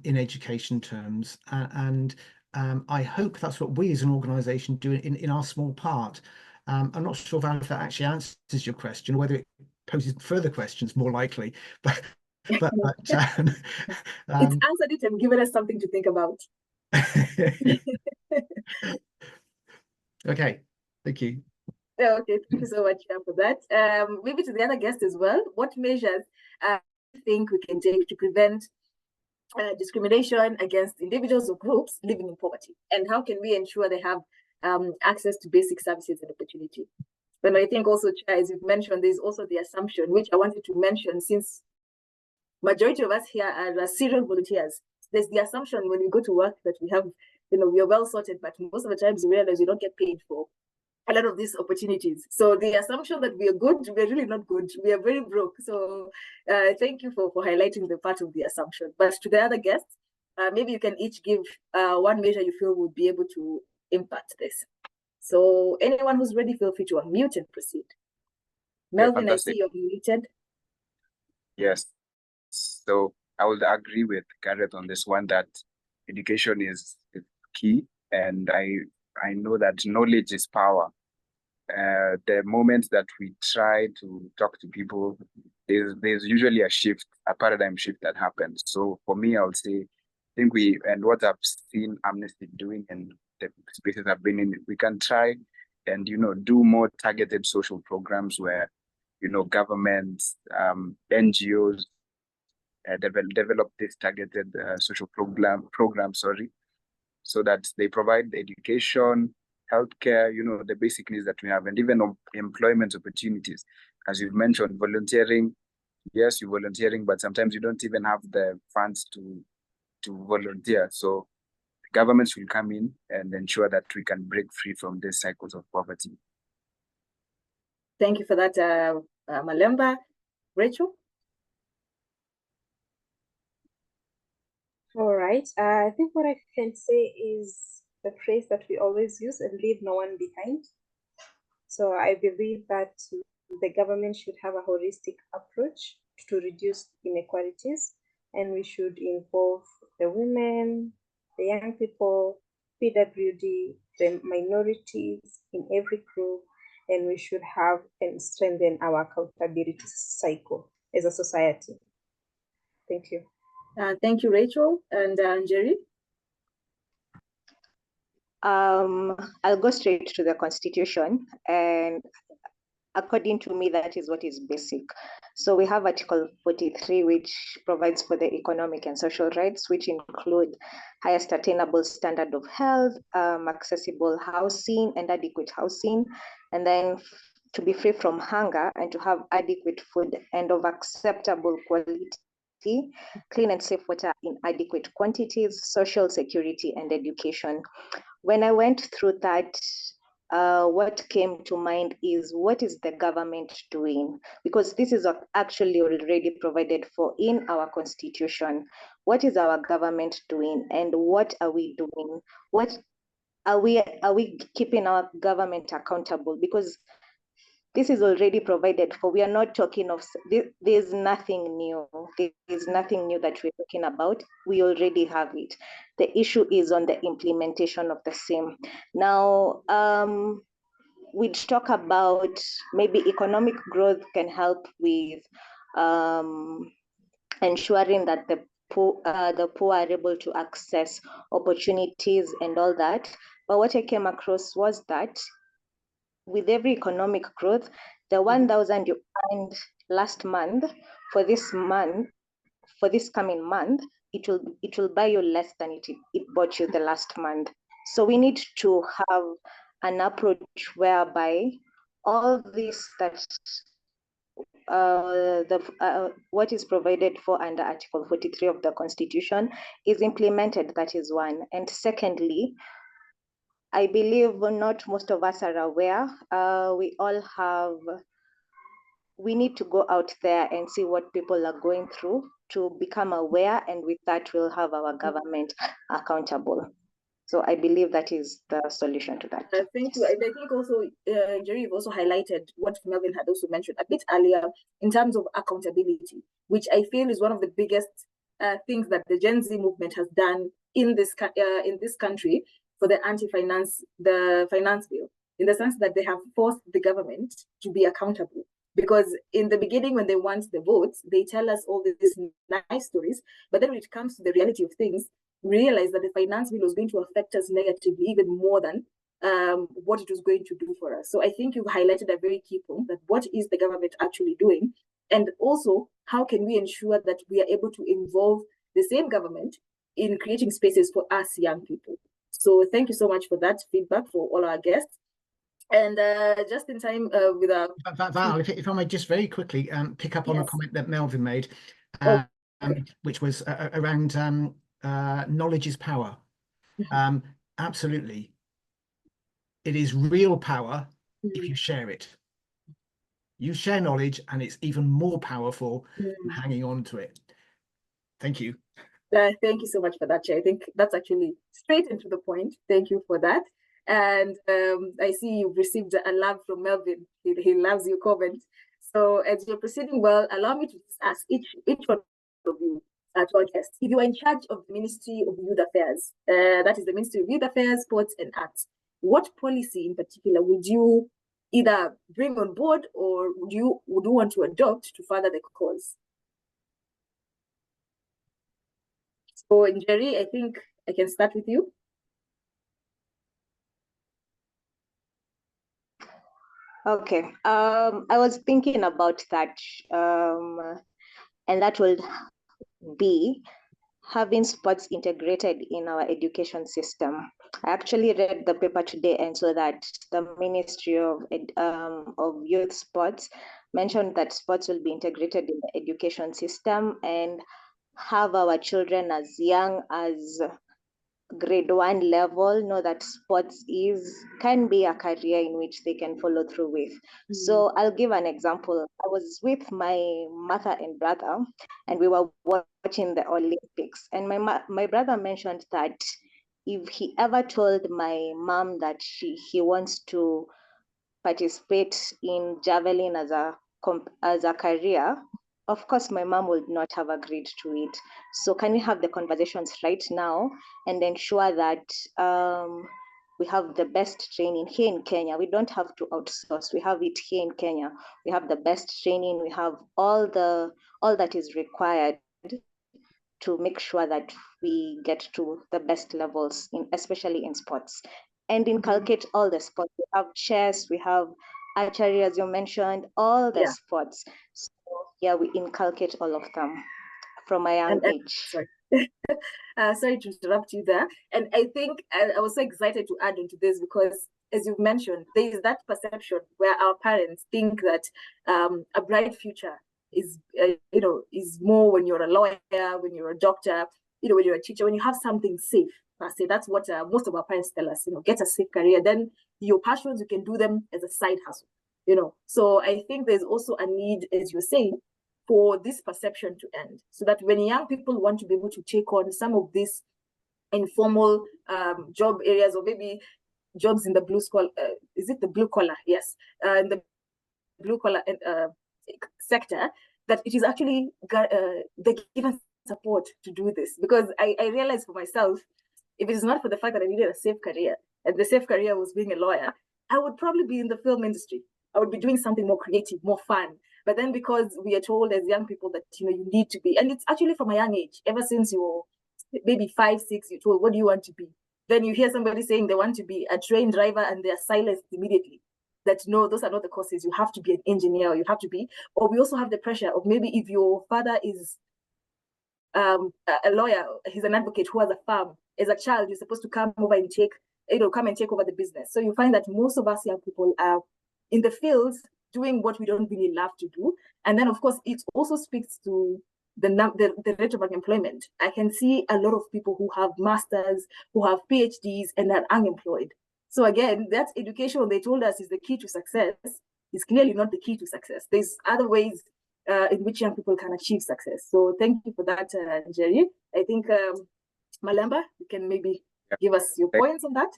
E: in education terms, and I hope that's what we as an organisation do in our small part. I'm not sure, Val, if that actually answers your question, or whether it poses further questions more likely, but
A: it's answered it and given us something to think about.
E: Okay, thank you.
A: Okay, thank you so much for that. Maybe to the other guests as well, what measures do you think we can take to prevent discrimination against individuals or groups living in poverty? And how can we ensure they have access to basic services and opportunity? And I think also, Chair, as you've mentioned, there's also the assumption, which I wanted to mention, since majority of us here are serial volunteers. There's the assumption when we go to work that we have, we are well sorted, but most of the times we realize we don't get paid for a lot of these opportunities. So the assumption that we are good, we're really not good. We are very broke. So thank you for highlighting the part of the assumption. But to the other guests, maybe you can each give one measure you feel would be able to impact this. So anyone who's ready, feel free to unmute and proceed. Melvin, I see you're muted.
C: Yes. So I would agree with Gareth on this one, that education is key. And I know that knowledge is power. The moment that we try to talk to people, there's usually a paradigm shift that happens. So for me, I would say, and what I've seen Amnesty doing and the spaces I've been in, we can try and, do more targeted social programs where, governments, NGOs, develop this targeted social program, so that they provide education, healthcare, the basic needs that we have, and even employment opportunities. As you've mentioned, volunteering, yes, you're volunteering, but sometimes you don't even have the funds to volunteer. So governments will come in and ensure that we can break free from these cycles of poverty.
A: Thank you for that, Malemba. Rachel?
B: All right. I think what I can say is the phrase that we always use, and leave no one behind. So I believe that the government should have a holistic approach to reduce inequalities, and we should involve the women, the young people, PWD, the minorities in every group, and we should have and strengthen our accountability cycle as a society. Thank you.
A: Thank you, Rachel. And Jerry?
D: I'll go straight to the Constitution, and according to me, that is what is basic. So we have Article 43, which provides for the economic and social rights, which include highest attainable standard of health, accessible housing and adequate housing, and then to be free from hunger and to have adequate food and of acceptable quality, clean and safe water in adequate quantities, social security, and education. When I went through that, what came to mind is, what is the government doing? Because this is actually already provided for in our Constitution. What is our government doing, and what are we doing? What are we keeping our government accountable? Because this is already provided for. We are not talking of, there's nothing new. There's nothing new that we're talking about. We already have it. The issue is on the implementation of the same. Now, we'd talk about maybe economic growth can help with ensuring that the poor are able to access opportunities and all that. But what I came across was that with every economic growth, the 1,000 you earned last month, for this coming month, it will buy you less than it bought you the last month. So we need to have an approach whereby all this that what is provided for under Article 43 of the Constitution is implemented. That is one. And secondly, I believe not most of us are aware. We need to go out there and see what people are going through to become aware, and with that, we'll have our government accountable. So I believe that is the solution to that.
A: Thank you. And I think also, Jerry, you've also highlighted what Melvin had also mentioned a bit earlier in terms of accountability, which I feel is one of the biggest things that the Gen Z movement has done in this country for the finance bill, in the sense that they have forced the government to be accountable. Because in the beginning, when they want the votes, they tell us all these nice stories, but then when it comes to the reality of things, we realize that the finance bill was going to affect us negatively even more than what it was going to do for us. So I think you've highlighted a very key point, that what is the government actually doing? And also, how can we ensure that we are able to involve the same government in creating spaces for us young people? So thank you so much for that feedback for all our guests. And just in time with our...
E: Val, if I may just very quickly pick up on a
A: Yes.
E: comment that Melvin made,
A: Oh, okay.
E: which was around knowledge is power. Absolutely. It is real power if you share it. You share knowledge and it's even more powerful than hanging on to it. Thank you.
A: Thank you so much for that, Chair. I think that's actually straight into the point. Thank you for that. And I see you've received a love from Melvin. He loves your comment. So as you're proceeding well, allow me to ask each one of you, to our guests, if you are in charge of the Ministry of Youth Affairs, that is the Ministry of Youth Affairs, Sports and Arts, what policy in particular would you either bring on board or would you want to adopt to further the cause? So, Jerry, I think I can start with you.
D: Okay. I was thinking about that, and that will be having sports integrated in our education system. I actually read the paper today and saw that the Ministry of Youth Sports mentioned that sports will be integrated in the education system and have our children as young as grade 1 level know that sports can be a career in which they can follow through with. So I'll give an example. I was with my mother and brother and we were watching the Olympics, and my brother mentioned that if he ever told my mom that he wants to participate in javelin as a career, of course my mom would not have agreed to it. So can we have the conversations right now and ensure that we have the best training here in Kenya? We don't have to outsource. We have it here in Kenya. We have the best training. We have all that is required to make sure that we get to the best levels, especially in sports, and inculcate all the sports. We have chess, we have archery, as you mentioned, all the sports. So yeah, we inculcate all of them from a young age.
A: Sorry. Sorry to interrupt you there. And I think I was so excited to add into this because, as you've mentioned, there is that perception where our parents think that a bright future is more when you're a lawyer, when you're a doctor, when you're a teacher, when you have something safe. I say that's what most of our parents tell us. Get a safe career. Then your passions, you can do them as a side hustle. So I think there's also a need, as you're saying, for this perception to end, so that when young people want to be able to take on some of these informal job areas, or maybe jobs in the blue collar, is it the blue collar? Yes, in the blue collar sector, that it is actually they're given support to do this. Because I realized for myself, if it is not for the fact that I needed a safe career, and the safe career was being a lawyer, I would probably be in the film industry. I would be doing something more creative, more fun. But then because we are told as young people that, you need to be, and it's actually from a young age, ever since you're maybe 5, 6, you're told, what do you want to be? Then you hear somebody saying they want to be a train driver and they're silenced immediately. That no, those are not the courses. You have to be an engineer, or you have to be, or we also have the pressure of maybe if your father is a lawyer, he's an advocate who has a farm. As a child, you're supposed to come over and take over the business. So you find that most of us young people are in the fields doing what we don't really love to do. And then, of course, it also speaks to the rate of unemployment. I can see a lot of people who have masters, who have PhDs, and are unemployed. So again, that education they told us is the key to success is clearly not the key to success. There's other ways in which young people can achieve success. So thank you for that, Jerry. I think, Malemba, you can maybe give us your points on that.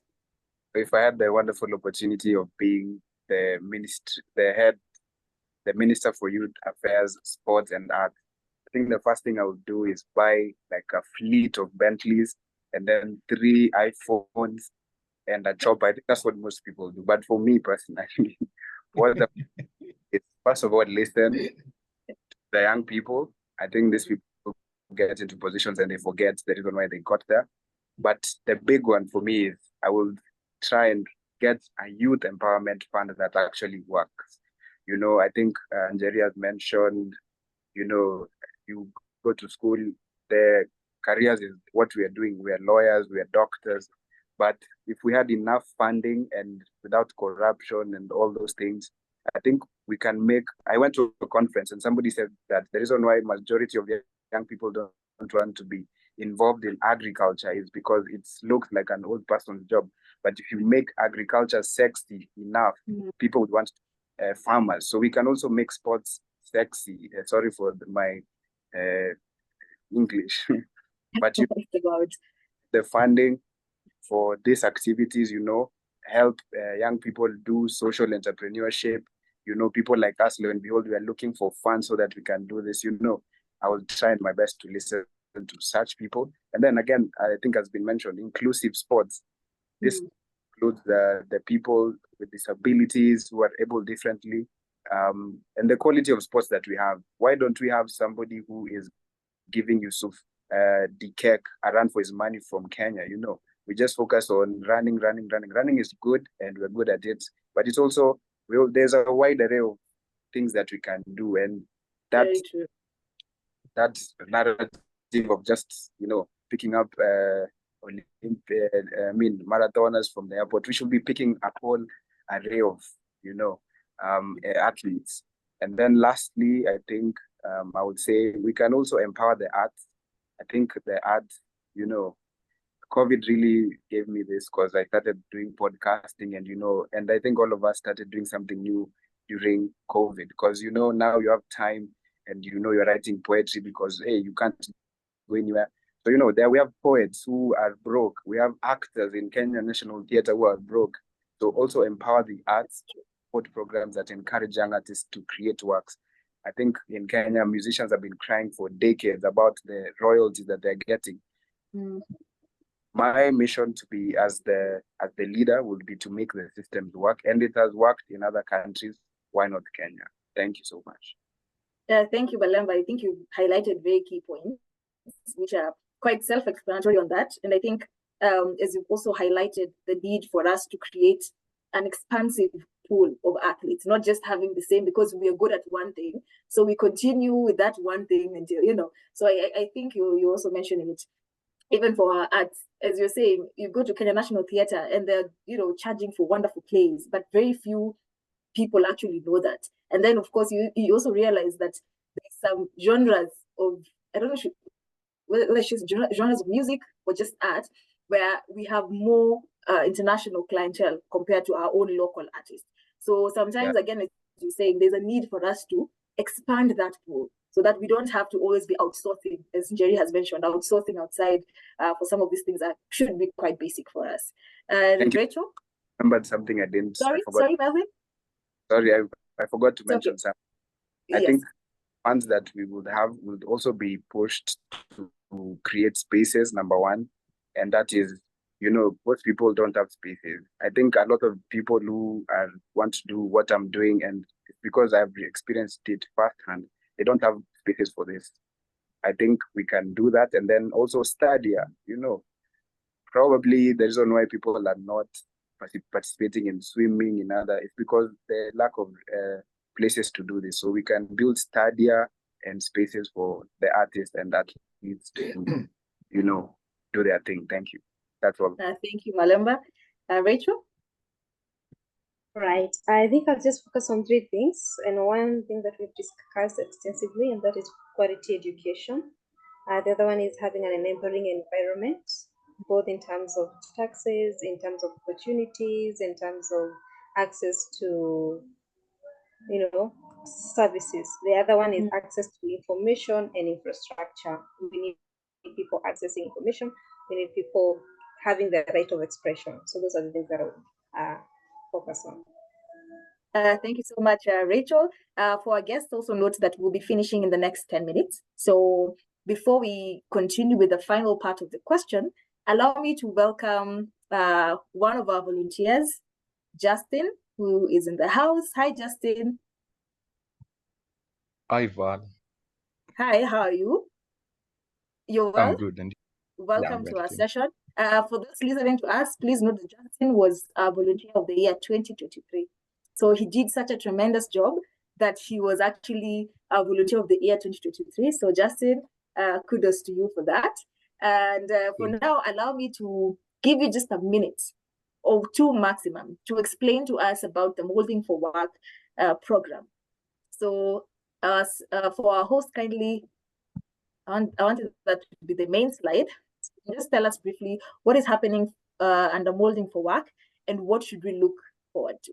C: If I had the wonderful opportunity of being the Minister for Youth Affairs, Sports and Art, I think the first thing I would do is buy like a fleet of Bentleys and then 3 iPhones and a chopper. I think that's what most people do. But for me personally, it's first of all, listen to the young people. I think these people get into positions and they forget the reason why they got there. But the big one for me is I will try and get a youth empowerment fund that actually works. I think Jerry has mentioned, you go to school, the careers is what we are doing. We are lawyers, we are doctors, But if we had enough funding and without corruption and all those things, I think we can make. I went to a conference and somebody said that the reason why majority of the young people don't want to be involved in agriculture is because it looks like an old person's job. But if you make agriculture sexy enough, people would want farmers. So we can also make sports sexy. Sorry for my English, but the funding for these activities, help young people do social entrepreneurship. People like us, lo and behold, we are looking for funds so that we can do this. I will try my best to listen to such people. And then again, I think has been mentioned, inclusive sports. This includes the people with disabilities who are able differently, and the quality of sports that we have. Why don't we have somebody who is giving Yusuf Dikek a run for his money from Kenya? We just focus on running. Running is good and we're good at it, but it's also, there's a wide array of things that we can do, and that narrative of just picking up marathoners from the airport, we should be picking a whole array of athletes. And then lastly, I think I would say we can also empower the arts. I think the arts, COVID really gave me this because I started doing podcasting and I think all of us started doing something new during COVID because, now you have time and, you're writing poetry because, hey, you can't go anywhere. So, there we have poets who are broke. We have actors in Kenya National Theatre who are broke. So also empower the arts, support programs that encourage young artists to create works. I think in Kenya, musicians have been crying for decades about the royalties that they're getting. My mission to be as the leader would be to make the systems work, and it has worked in other countries. Why not Kenya? Thank you so much.
A: Thank you, Malemba. I think you highlighted very key points, which are quite self-explanatory on that. And I think, as you've also highlighted, the need for us to create an expansive pool of athletes, not just having the same because we are good at one thing. So we continue with that one thing until, So I think you also mentioned it. Even for our arts, as you're saying, you go to Kenya National Theatre and they're, charging for wonderful plays, but very few people actually know that. And then, of course, you also realize that there's some genres of, I don't know whether it's just genres of music or just art, where we have more international clientele compared to our own local artists. So sometimes, again, as you're saying, there's a need for us to expand that pool, so that we don't have to always be outsourcing, as Jerry has mentioned, outsourcing outside for some of these things that should be quite basic for us. And Rachel?
C: I remembered something I didn't.
A: Sorry, Melvin?
C: Sorry, I forgot to mention something. I think funds that we would have would also be pushed to create spaces, number one. And that is, most people don't have spaces. I think a lot of people who want to do what I'm doing, and because I've experienced it firsthand, they don't have spaces for this. I think we can do that. And then also Stadia, probably the reason why people are not participating in swimming it's because the lack of places to do this. So we can build Stadia and spaces for the artists and athletes to, do their thing. Thank you. That's all.
A: Thank you, Malemba. Rachel?
B: Right. I think I'll just focus on three things. And one thing that we've discussed extensively, and that is quality education. The other one is having an enabling environment, both in terms of taxes, in terms of opportunities, in terms of access to, services. The other one is access to information and infrastructure. We need people accessing information. We need people having the right of expression. So those are the things that I focus on.
A: Thank you so much, Rachel. For our guests, also note that we'll be finishing in the next 10 minutes. So before we continue with the final part of the question, allow me to welcome one of our volunteers, Justin, who is in the house. Hi, Justin.
F: Hi, Val.
A: Hi, how are you? You're well?
F: I'm good. And
A: welcome to our session. For those listening to us, please note that Justin was a volunteer of the year 2023. So he did such a tremendous job that he was actually a volunteer of the year 2023. So Justin, kudos to you for that. And for now, allow me to give you just a minute or two maximum to explain to us about the Molding for Work program. So for our host, kindly, I wanted that to be the main slide. So just tell us briefly what is happening under Molding for Work and what should we look forward to.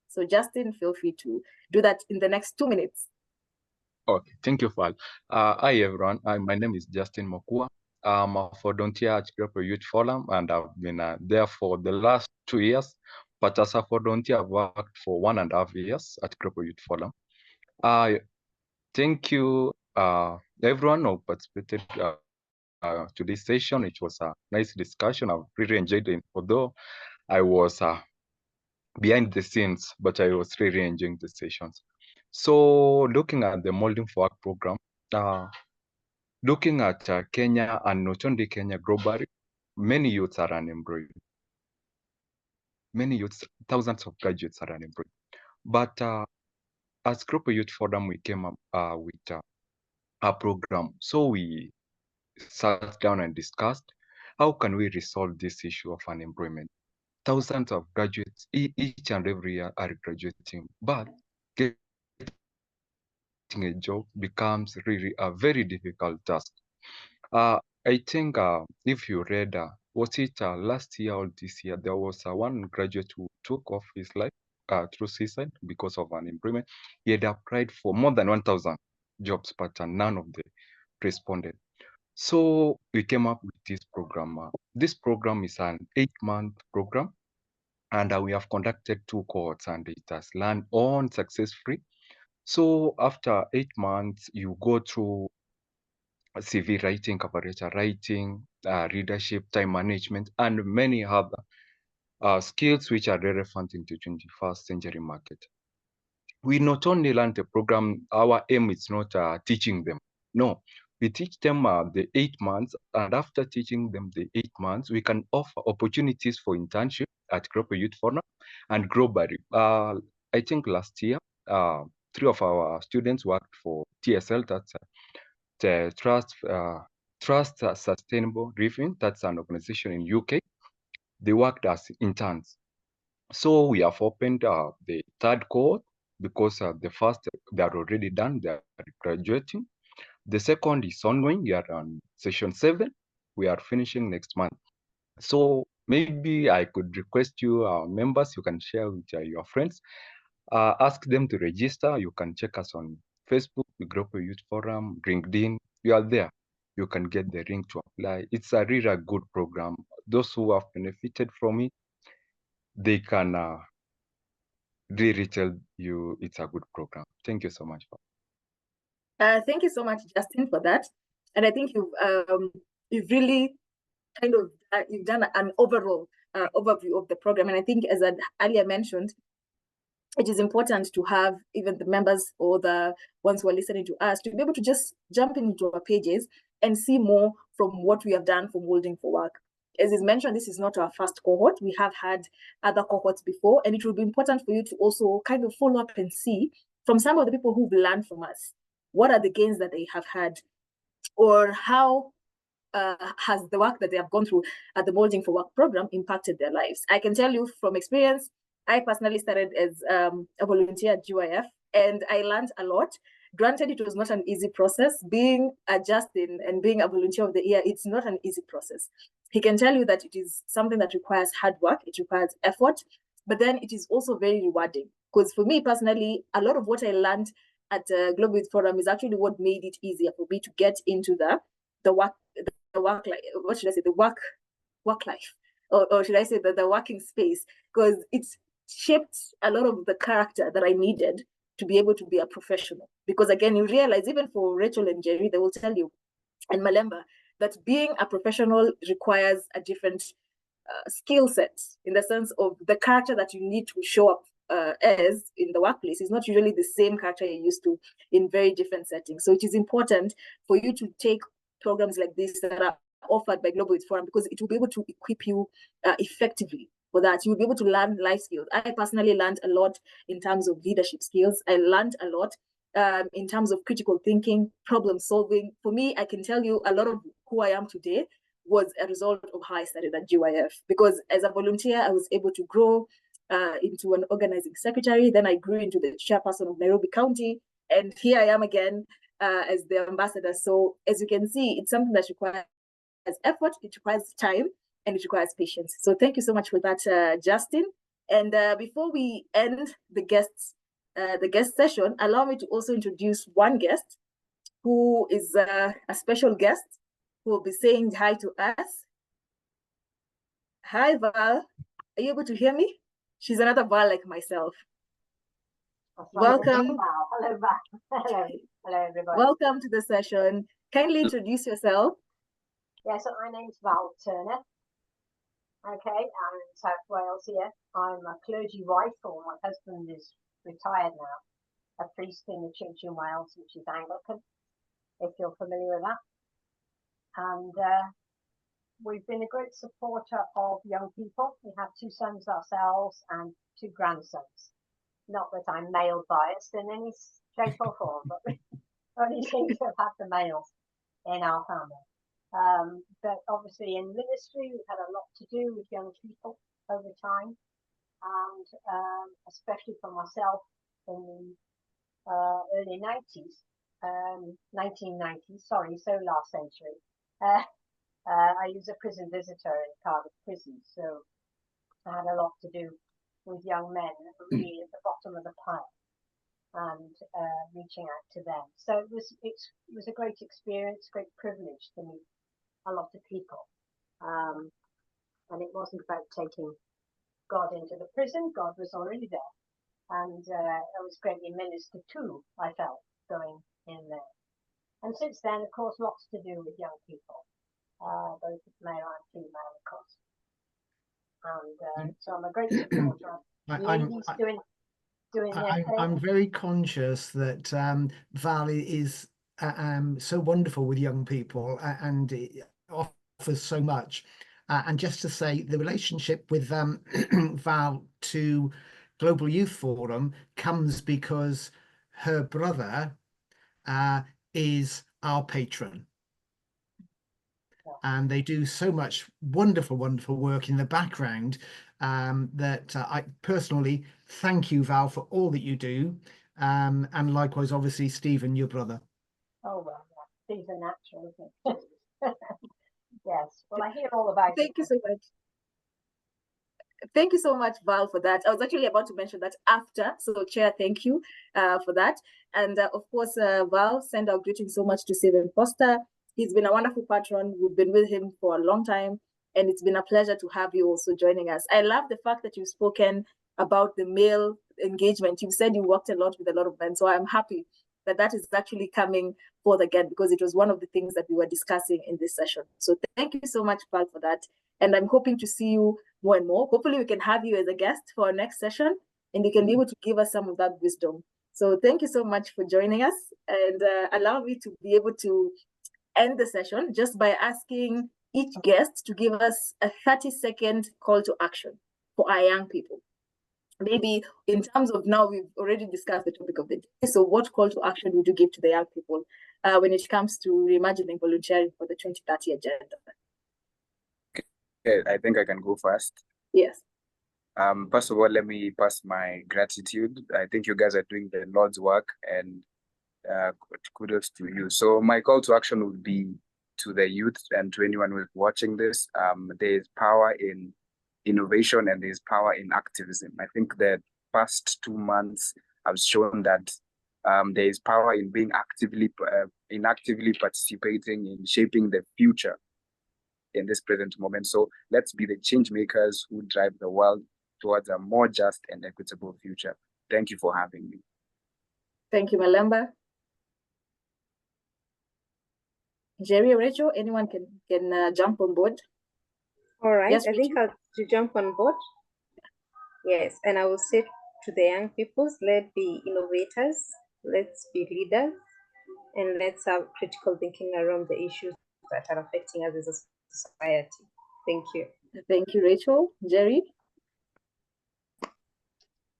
A: So Justin, feel free to do that in the next 2 minutes.
F: Okay, thank you, Val. Hi, everyone. My name is Justin Mokua. I'm a volunteer at Grepo Youth Forum, and I've been there for the last 2 years. But as a volunteer, I've worked for 1.5 years at Grepo Youth Forum. Thank you, everyone who participated to this session. It was a nice discussion. I've really enjoyed it, although I was behind the scenes, but I was really enjoying the sessions. So looking at the Molding for Work program, looking at Kenya and not only Kenya, globally, many youths are unemployed. Many youths, thousands of graduates are unemployed. But as Grepo Youth Forum, we came up with a program. So we sat down and discussed how can we resolve this issue of unemployment. Thousands of graduates each and every year are graduating, but getting a job becomes really a very difficult task. I think if you read, was it last year or this year, there was one graduate who took off his life through suicide because of unemployment. He had applied for more than 1,000 jobs, but none of them responded. So we came up with this program. This program is an 8-month program, and we have conducted 2 cohorts, and it has run on successfully. So after 8 months, you go through CV writing, cover letter writing, leadership, time management, and many other skills which are relevant in the 21st century market. We not only learn the program, our aim is not teaching them. No, we teach them the 8 months, and after teaching them the 8 months, we can offer opportunities for internship at Grepo Youth Forum and globally. I think last year, 3 of our students worked for TSL, that's the Trust Sustainable Living, that's an organization in UK. They worked as interns. So we have opened the 3rd cohort because the first they are already done, they are graduating. The second is ongoing. We are on session 7. We are finishing next month. So maybe I could request you, members, you can share with your friends. Ask them to register. You can check us on Facebook, Grepo Youth Forum, LinkedIn. You are there. You can get the link to apply. It's a really good program. Those who have benefited from it, they can really tell you it's a good program. Thank you so much.
A: Thank you so much, Justin, for that. And I think you've really kind of you've done an overall overview of the program. And I think, as I earlier mentioned, it is important to have even the members or the ones who are listening to us to be able to just jump into our pages and see more from what we have done for Molding for Work. As is mentioned, this is not our first cohort. We have had other cohorts before, and it will be important for you to also kind of follow up and see from some of the people who've learned from us, what are the gains that they have had, or how has the work that they have gone through at the Molding for Work program impacted their lives. I can tell you from experience, I personally started as a volunteer at GYF, and I learned a lot. Granted, it was not an easy process. Being a Justin and being a volunteer of the year, it's not an easy process. He can tell you that it is something that requires hard work, it requires effort, but then it is also very rewarding. Because for me personally, a lot of what I learned at Global Youth Forum is actually what made it easier for me to get into the work life. What should I say? The work life, or should I say the working space? Because it's shaped a lot of the character that I needed to be able to be a professional. Because again, you realize, even for Rachel and Jerry, they will tell you, and Malemba, that being a professional requires a different skill set, in the sense of the character that you need to show up as in the workplace is not usually the same character you're used to in very different settings. So it is important for you to take programs like this that are offered by Global Youth Forum, because it will be able to equip you effectively for that. You will be able to learn life skills. I personally learned a lot in terms of leadership skills. I learned a lot in terms of critical thinking, problem solving. For me, I can tell you a lot of who I am today was a result of how I started at GYF. Because as a volunteer, I was able to grow into an organizing secretary. Then I grew into the chairperson of Nairobi County. And here I am again as the ambassador. So as you can see, it's something that requires effort, it requires time, and it requires patience. So thank you so much for that, Justin. And before we end the guest session, allow me to also introduce one guest who is a special guest who will be saying hi to us. Hi, Val. Are you able to hear me? She's another Val like myself. Welcome.
G: Hello, Val. Hello, everybody.
A: Welcome to the session. Kindly introduce yourself.
G: Yeah, so my name's Val Turner. Okay, I'm in South Wales here. I'm a clergy wife, or my husband is retired now, a priest in the church in Wales, which is Anglican, if you're familiar with that. And we've been a great supporter of young people. We have 2 sons ourselves and 2 grandsons. Not that I'm male biased in any shape or form, but we only seem to have had the males in our family. But obviously in ministry, we've had a lot to do with young people over time. And especially for myself in the early 90s, 1990s, sorry, so last century. I was a prison visitor in Cardiff Prison, so I had a lot to do with young men really at the bottom of the pile and reaching out to them. So it was a great experience, great privilege to meet a lot of people. And it wasn't about taking God into the prison. God was already there. And I was greatly ministered to, I felt, going in there. And since then, of course, lots to do with young people, both male and female, of course. And so I'm a great supporter of ladies doing their thing.
E: I'm very conscious that Val is so wonderful with young people and offers so much. And just to say, the relationship with Val to Global Youth Forum comes because her brother is our patron. And they do so much wonderful, wonderful work in the background that I personally thank you, Val, for all that you do. And likewise, obviously, Stephen, your brother.
G: Oh, well, yeah. These are natural, isn't it? Yes. Well, I hear all about it.
A: Thank you so much. Thank you so much, Val, for that. I was actually about to mention that after. So, Chair, thank you for that. And of course, Val, send our greetings so much to Stephen Foster. He's been a wonderful patron. We've been with him for a long time, and it's been a pleasure to have you also joining us. I love the fact that you've spoken about the male engagement. You said you worked a lot with a lot of men, so I'm happy that that is actually coming forth again, because it was one of the things that we were discussing in this session. So thank you so much, Val, for that. And I'm hoping to see you more and more. Hopefully we can have you as a guest for our next session, and you can be able to give us some of that wisdom. So thank you so much for joining us, and allow me to be able to end the session just by asking each guest to give us a 30-second call to action for our young people. Maybe in terms of now, we've already discussed the topic of the day. So what call to action would you give to the young people when it comes to reimagining volunteering for the 2030 agenda?
C: Okay, I think I can go first.
A: Yes.
C: First of all, let me pass my gratitude. I think you guys are doing the Lord's work, and kudos to you. So my call to action would be to the youth and to anyone who's watching this. There is power in innovation and there is power in activism. I think the past 2 months have shown that there is power in being actively participating in shaping the future in this present moment. So let's be the change makers who drive the world towards a more just and equitable future. Thank you for having me.
A: Thank you, Malemba. Jerry or Rachel, anyone can jump on board?
B: All right,
A: Yes,
B: I think I'll to jump on board. Yes, and I will say to the young people, let's be innovators, let's be leaders, and let's have critical thinking around the issues that are affecting us as a society. Thank you.
A: Thank you, Rachel. Jerry?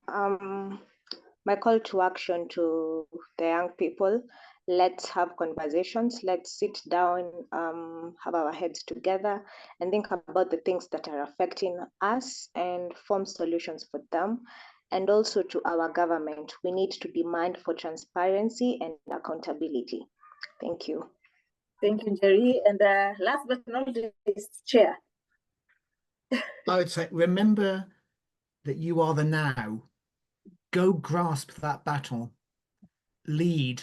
D: My call to action to the young people Let's have conversations. Let's sit down, have our heads together, and think about the things that are affecting us and form solutions for them. And also to our government, we need to demand for transparency and accountability. Thank you.
A: Thank you, Jerry. And last but not least, Chair.
E: I would say, remember that you are the now. Go grasp that battle. Lead.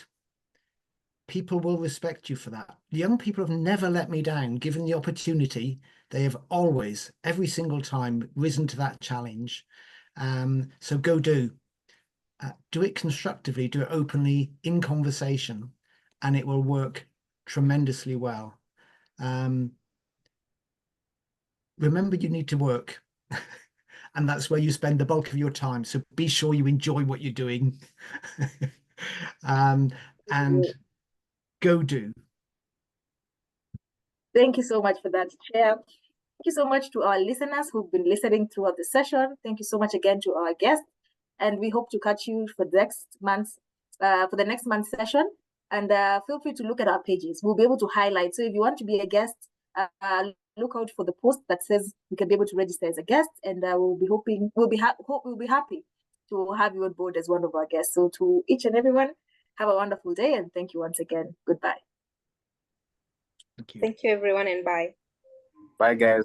E: People will respect you for that. Young people have never let me down. Given the opportunity, they have always, every single time, risen to that challenge. So go do. Do it constructively, do it openly, in conversation, and it will work tremendously well. Remember, you need to work. And that's where you spend the bulk of your time. So be sure you enjoy what you're doing. And go do.
A: Thank you so much for that, Chair. Thank you so much to our listeners who've been listening throughout the session. Thank you so much again to our guests. And we hope to catch you for the next month's session. And feel free to look at our pages. We'll be able to highlight. So if you want to be a guest, look out for the post that says you can be able to register as a guest, and we'll be happy to have you on board as one of our guests. So to each and everyone, have a wonderful day, and thank you once again. Goodbye.
B: Thank you everyone, and bye.
C: Bye, guys.